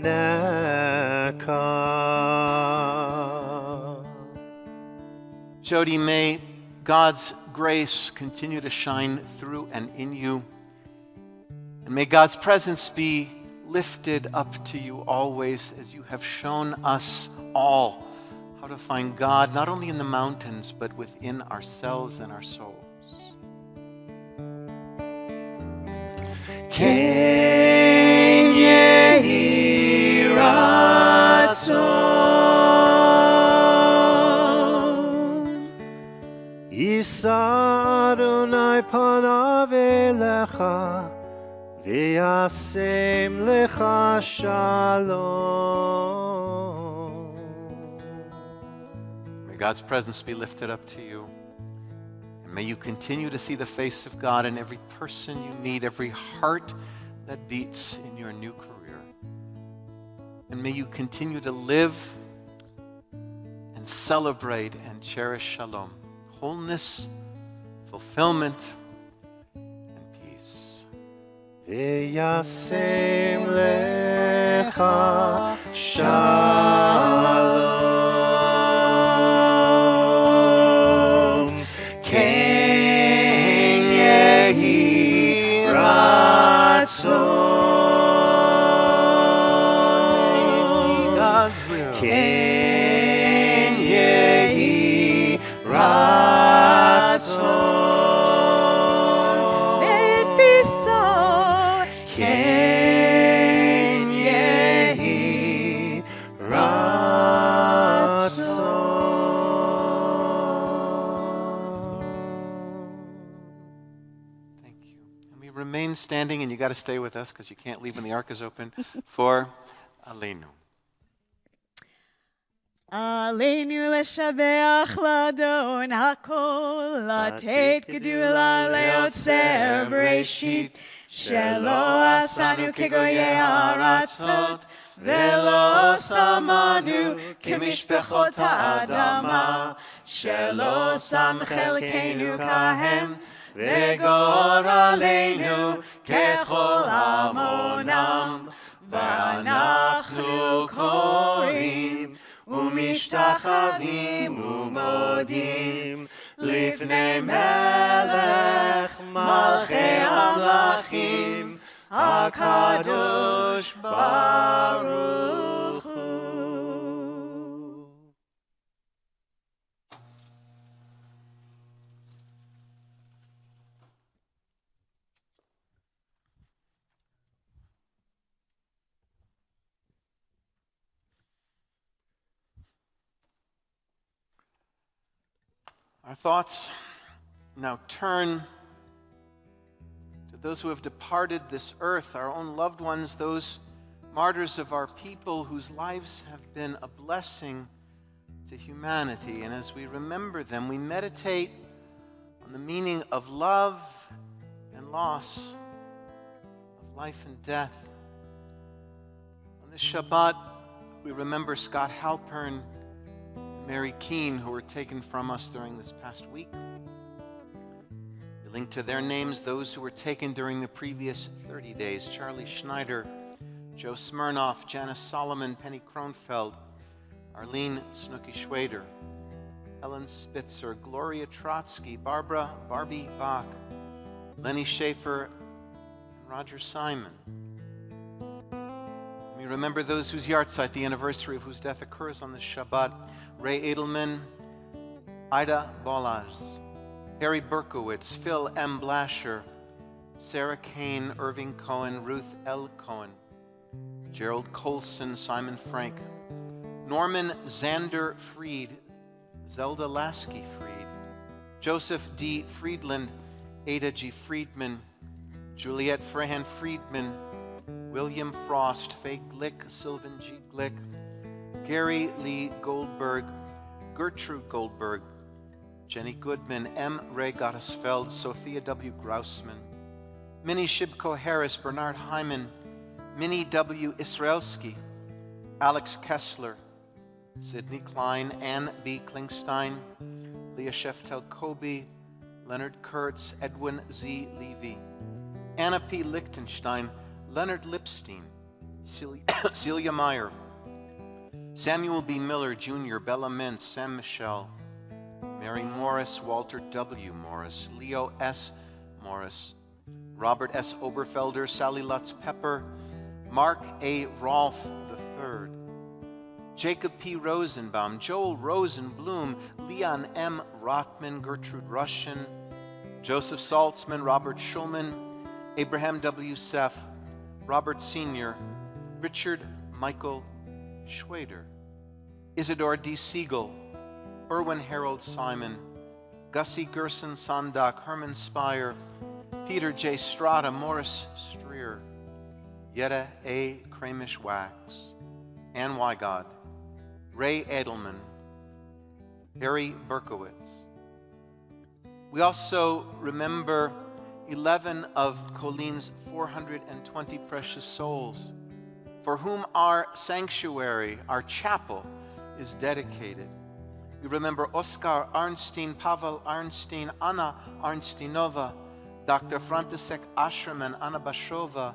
Jodie, may God's grace continue to shine through and in you. And may God's presence be lifted up to you always, as you have shown us all how to find God, not only in the mountains, but within ourselves and our souls. Ken yehi ratzon Yisa Adonai panav elecha v'yasem lecha shalom. May God's presence be lifted up to you. And may you continue to see the face of God in every person you meet, every heart that beats in your new career. And may you continue to live and celebrate and cherish shalom, wholeness, fulfillment, and peace. V'yasem lecha shalom. Ken yehi ratzon ratzon. May it be so. Ken yehi ratzon. Thank you. And we remain standing, and you got to stay with us because you can't leave when the ark is open, for Aleinu. Aleinu leshabeach ladon hakol, latet gedula leotzer bereshit, shelo asanu kegoyei haratzot, velo samanu kemishpechot ha'adama, shelo sam chelkeinu kahem, vegor aleinu kechol amonam, v'anachnu korim ומשתחווים ומודים לפני מלך מלכי המלכים הקדוש ברוך הוא. Our thoughts now turn to those who have departed this earth, our own loved ones, those martyrs of our people whose lives have been a blessing to humanity. And as we remember them, we meditate on the meaning of love and loss, of life and death. On this Shabbat, we remember Scott Halpern, Mary Keene, who were taken from us during this past week. We link to their names those who were taken during the previous 30 days: Charlie Schneider, Joe Smirnoff, Janice Solomon, Penny Kronfeld, Arlene Snooky Schwayder, Ellen Spitzer, Gloria Trotsky, Barbara Barbie Bach, Lenny Schafer, and Roger Simon. We remember those whose yahrzeit, the anniversary of whose death occurs on this Shabbat: Ray Edelman, Ida Bollars, Harry Berkowitz, Phil M. Blasher, Sarah Kane, Irving Cohen, Ruth L. Cohen, Gerald Colson, Simon Frank, Norman Zander Fried, Zelda Lasky Fried, Joseph D. Friedland, Ada G. Friedman, Juliette Frehan Friedman, William Frost, Faye Glick, Sylvan G. Glick, Gary Lee Goldberg, Gertrude Goldberg, Jenny Goodman, M. Ray Gottesfeld, Sophia W. Grousman, Minnie Shibko Harris, Bernard Hyman, Minnie W. Israelski, Alex Kessler, Sidney Klein, Ann B. Klingstein, Leah Sheftel Kobe, Leonard Kurtz, Edwin Z. Levy, Anna P. Lichtenstein, Leonard Lipstein, Celia Meyer, Samuel B. Miller Jr., Bella Mintz, Sam Michel, Mary Morris, Walter W. Morris, Leo S. Morris, Robert S. Oberfelder, Sally Lutz Pepper, Mark A. Rolfe III, Jacob P. Rosenbaum, Joel Rosenblum, Leon M. Rotman, Gertrude Russian, Joseph Saltzman, Robert Schulman, Abraham W. Seff, Robert Sr., Richard Michael Schwayder, Isidore D. Siegel, Erwin Harold Simon, Gussie Gerson Sondak, Herman Speyer, Peter J. Strata, Morris Streer, Yetta A. Kramish Wax, Ann Wygod, Ray Edelman, Harry Berkowitz. We also remember 11 of Colin's 420 precious souls, for whom our sanctuary, our chapel, is dedicated. We remember Oskar Arnstein, Pavel Arnstein, Anna Arnstinova, Dr. František Ashram and Anna Bashova,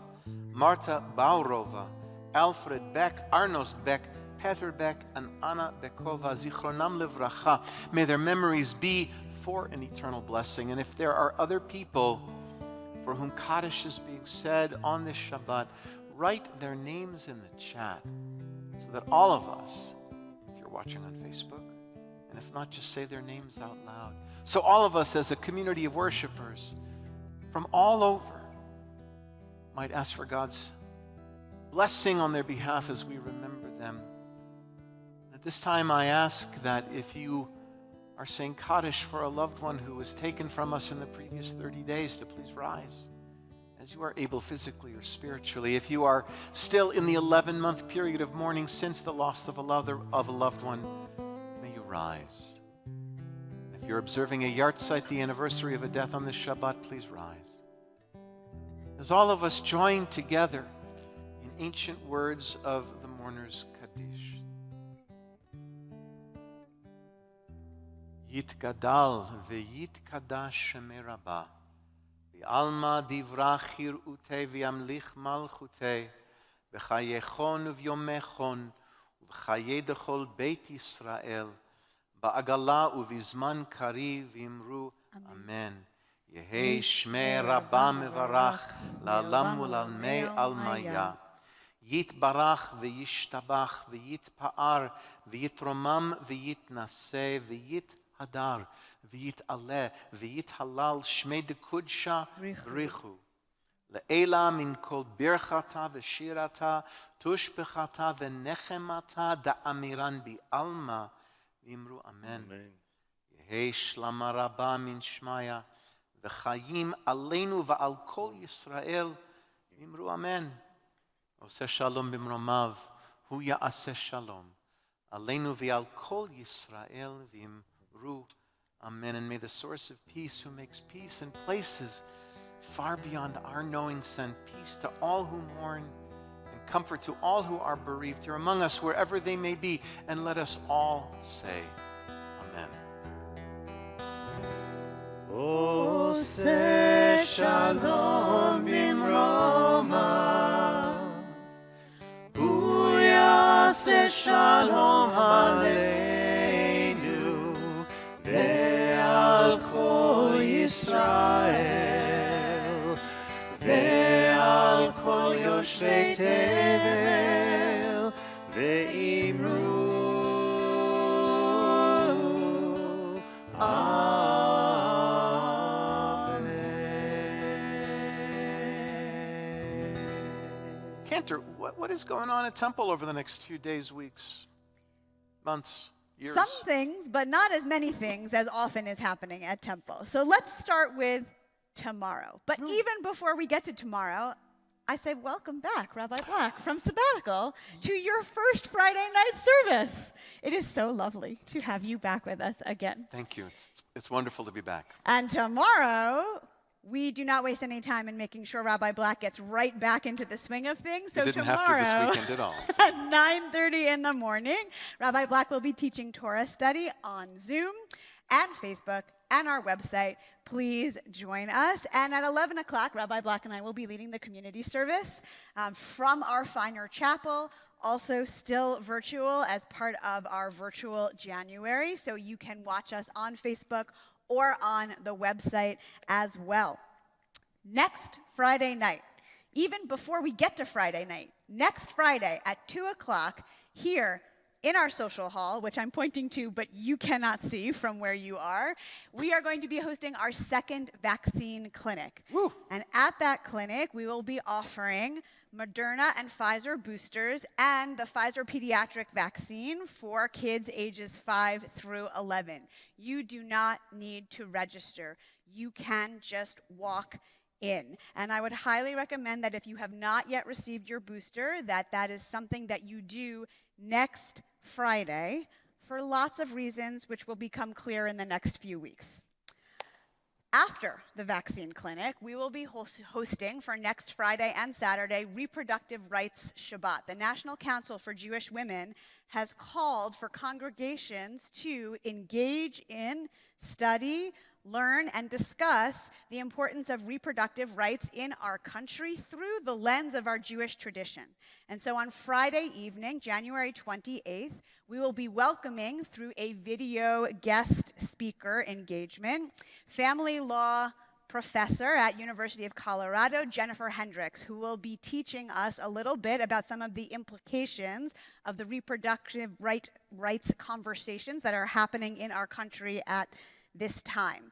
Marta Baurova, Alfred Beck, Arnos Beck, Peter Beck, and Anna Bekova, Zichronam Livracha. May their memories be for an eternal blessing. And if there are other people for whom Kaddish is being said on this Shabbat, write their names in the chat so that all of us, if you're watching on Facebook, And if not, just say their names out loud. So all of us as a community of worshipers from all over might ask for God's blessing on their behalf as we remember them. At this time, I ask that if you are saying Kaddish for a loved one who was taken from us in the previous 30 days, to please rise as you are able physically or spiritually. If you are still in the 11-month period of mourning since the loss of a loved one, may you rise. If you're observing a yahrzeit, the anniversary of a death on this Shabbat, please rise. As all of us join together in ancient words of the mourner's Kaddish. Yitgadal veyitkadash shemei Rabba, v'alma divrach hir'utei v'yamlich malchutei, b'chayechon v'yomechon, v'chayei dechol beit Yisrael, ba'agala uvizman kari v'imru Amen. Yehei shmei Rabba mevarach, la'alam u'lalmei almaya. Yitbarach v'yishtabach v'yitpa'ar v'yitromam v'yitnaseh v'yithadar v'yitaleh v'yithalal shmei dekudsha richu. Le'ela min kol birchata v'shirata tushbechata v'nechemata da'amiran bi'alma v'imru Amen. Yehei shlama rabba min shmaya v'chayim aleinu v'al kol Yisrael v'imru Amen. Oseh shalom b'mromav, hu ya'aseh shalom. Aleinu v'al kol Yisrael v'imru Amen. And may the source of peace, who makes peace in places far beyond our knowing, send peace to all who mourn and comfort to all who are bereaved here among us, wherever they may be. And let us all say, Amen. Oseh shalom b'mromav, Yaseh shalom aleinu ve'al kol Yisrael ve'al kol yoshvei tevel ve'imru Cantor, what is going on at Temple over the next few days, weeks, months, years? Some things, but not as many things as often is happening at Temple. So let's start with tomorrow. But even before we get to tomorrow, I say welcome back, Rabbi Black, from sabbatical to your first Friday night service. It is so lovely to have you back with us again. Thank you. It's wonderful to be back. And tomorrow, we do not waste any time in making sure Rabbi Black gets right back into the swing of things. So You didn't tomorrow, have to this weekend at all. at 9:30 in the morning, Rabbi Black will be teaching Torah study on Zoom and Facebook and our website. Please join us. And at 11 o'clock, Rabbi Black and I will be leading the community service from our Finer Chapel, also still virtual as part of our virtual January. So you can watch us on Facebook or on the website as well. Next Friday night, even before we get to Friday night, next Friday at 2 o'clock here in our social hall, which I'm pointing to, but you cannot see from where you are, we are going to be hosting our second vaccine clinic. Woo. And at that clinic, we will be offering Moderna and Pfizer boosters and the Pfizer pediatric vaccine for kids ages 5 through 11. You do not need to register. You can just walk in. And I would highly recommend that if you have not yet received your booster, that is something that you do next Friday for lots of reasons which will become clear in the next few weeks. After the vaccine clinic, we will be hosting for next Friday and Saturday Reproductive Rights Shabbat. The National Council for Jewish Women has called for congregations to engage in, study, learn, and discuss the importance of reproductive rights in our country through the lens of our Jewish tradition. And so on Friday evening, January 28th, we will be welcoming through a video guest speaker engagement family law professor at University of Colorado, Jennifer Hendricks, who will be teaching us a little bit about some of the implications of the reproductive rights conversations that are happening in our country at this time.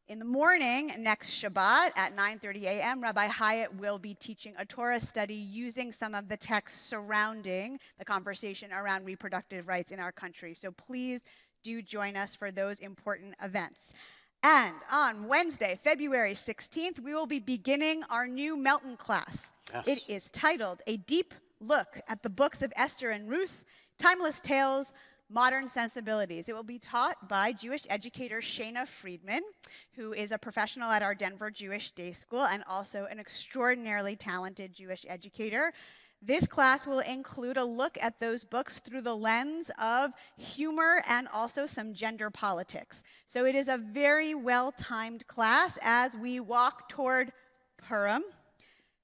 In the morning, next Shabbat at 9:30 a.m., Rabbi Hyatt will be teaching a Torah study using some of the texts surrounding the conversation around reproductive rights in our country. So please do join us for those important events. And on Wednesday, February 16th, we will be beginning our new Melton class. Yes. It is titled A Deep Look at the Books of Esther and Ruth, Timeless Tales, Modern Sensibilities. It will be taught by Jewish educator Shayna Friedman, who is a professional at our Denver Jewish Day School and also an extraordinarily talented Jewish educator. This class will include a look at those books through the lens of humor and also some gender politics. So it is a very well-timed class as we walk toward Purim.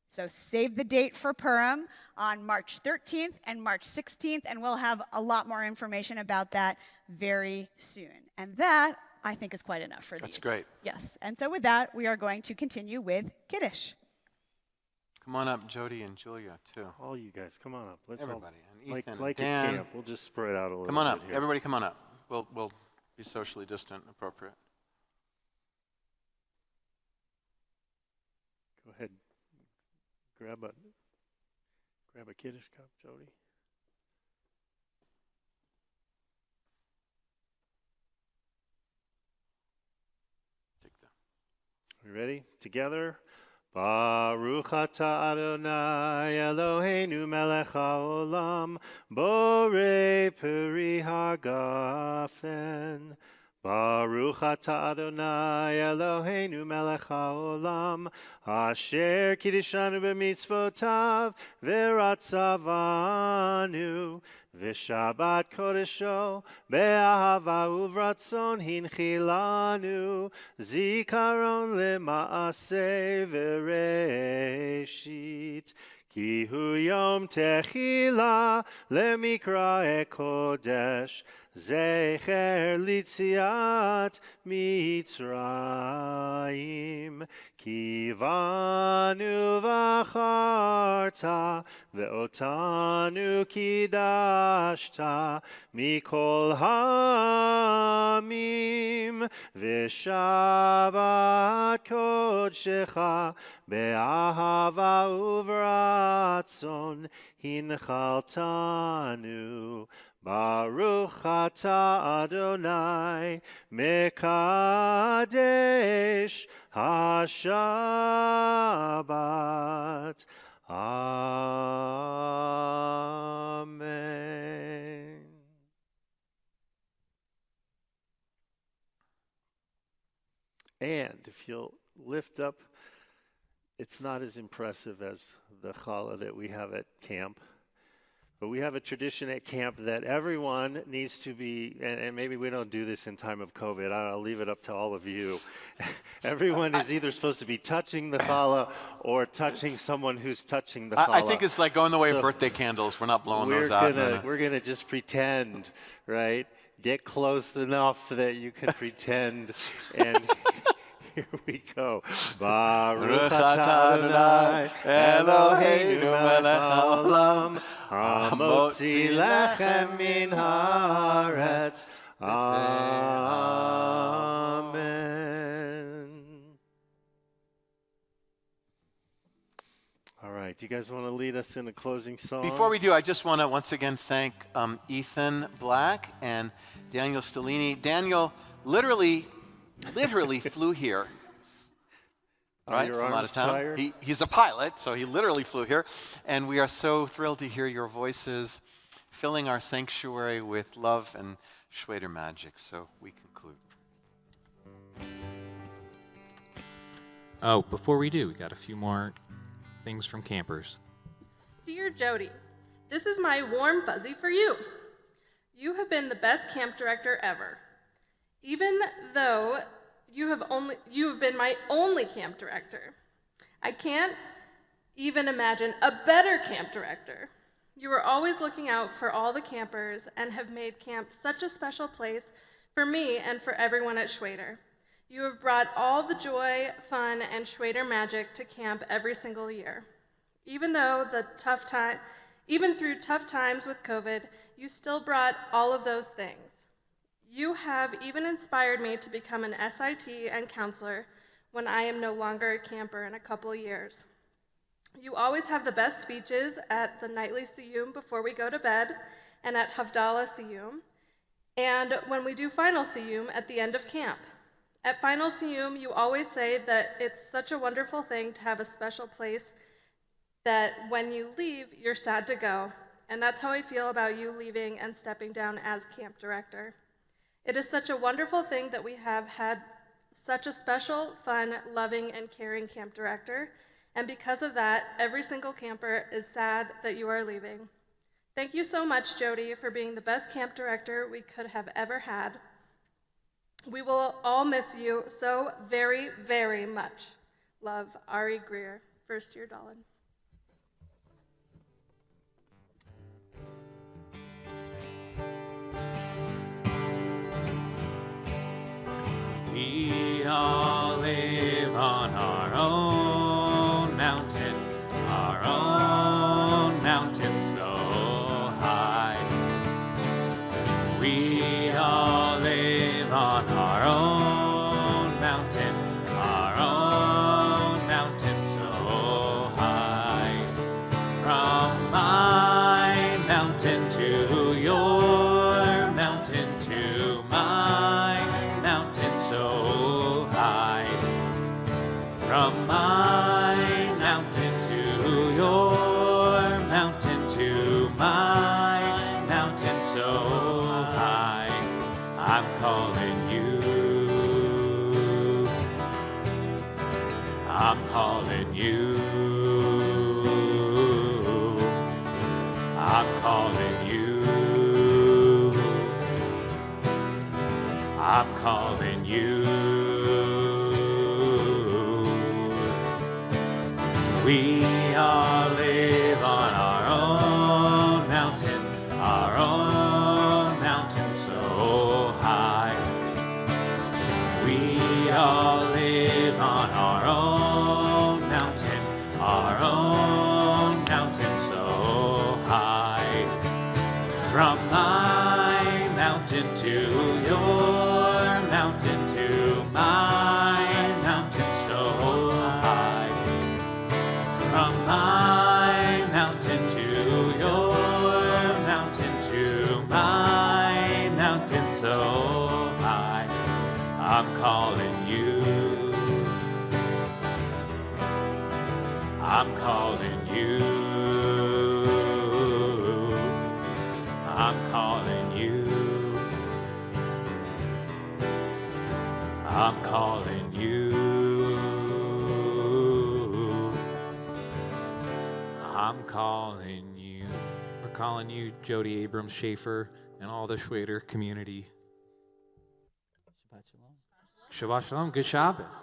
So save the date for Purim on March 13th and March 16th, and we'll have a lot more information about that very soon. And that, I think, is quite enough for the That's great. Yes. And so with that, we are going to continue with Kiddush. Come on up, Jodie and Julia, too. All you guys, come on up. Let's Everybody. all, And Ethan, like Dan. at camp. We'll just spread out a little Come on bit up. here. Everybody come on up. We'll be socially distant, appropriate. Go ahead. Grab a Kiddush cup, Jodie. Take that. We ready? Together. Baruch atah Adonai Eloheinu melech haolam borei peri hagafen. Baruch atah Adonai Eloheinu melech haolam asher kiddishanu b'mitzvotav v'ratzavanu v'shabbat kodesho be'ahava uvratzon hinchilanu zikaron lema'aseh v'reshit ki hu yom techila lemikra kodesh Zecher litziat Mitzrayim Ki vanu v'acharta Ve'otanu kidashta Mikol ha'amim V'shabbat kodshecha Be'ahava uvratzon Hinchaltanu Baruch atah Adonai Mekadesh HaShabbat. Amen. And if you'll lift up, it's not as impressive as the challah that we have at camp. But we have a tradition at camp that everyone needs to be, and maybe we don't do this in time of COVID. I'll leave it up to all of you. Everyone is either supposed to be touching the challah or touching someone who's touching the challah. I think it's like going the way of birthday candles. We're not blowing those out. We're going to just pretend, right? Get close enough that you can pretend. And here we go. Baruch atah Adonai Eloheinu melech haolam hamotzi lechem min haaretz. Amen. All right, do you guys want to lead us in a closing song? Before we do, I just want to once again thank Ethan Black and Daniel Stellini. Daniel literally flew here. Right, from out of town. He's a pilot, so he literally flew here. And we are so thrilled to hear your voices filling our sanctuary with love and Schwayder magic. So we conclude. Oh, before we do, we got a few more things from campers. Dear Jodie, this is my warm fuzzy for you. You have been the best camp director ever. Even though you have been my only camp director. I can't even imagine a better camp director. You are always looking out for all the campers and have made camp such a special place for me and for everyone at Schweiter. You have brought all the joy, fun, and Schwayder magic to camp every single year. Even through tough times with COVID, you still brought all of those things. You have even inspired me to become an SIT and counselor when I am no longer a camper in a couple years. You always have the best speeches at the nightly siyum before we go to bed and at Havdalah siyum, and when we do final siyum at the end of camp. At final siyum, you always say that it's such a wonderful thing to have a special place that when you leave, you're sad to go. And that's how I feel about you leaving and stepping down as camp director. It is such a wonderful thing that we have had such a special, fun, loving, and caring camp director. And because of that, every single camper is sad that you are leaving. Thank you so much, Jodie, for being the best camp director we could have ever had. We will all miss you so very, very much. Love, Ari Greer, first year Dolan. We all live on our own mountain so high. We all live on our own mountain so high. From my mountain to your mountain to my mountain so high. From my mountain to your mountain to my mountain so high. I'm calling you. I'm calling you. I'm calling you. I'm calling you. We all live on our own mountain so high. We all live on our own mountain so high. From my mountain to your mountain to my mountain so high. From my mountain to your mountain to my mountain so high. I'm calling you. I'm calling you. I'm calling you. I'm calling you. I'm calling you. We're calling you, Jodie, Abrams, Schafer, and all the Schwayder community. Shabbat Shalom. Shabbat Shalom. Good Shabbos.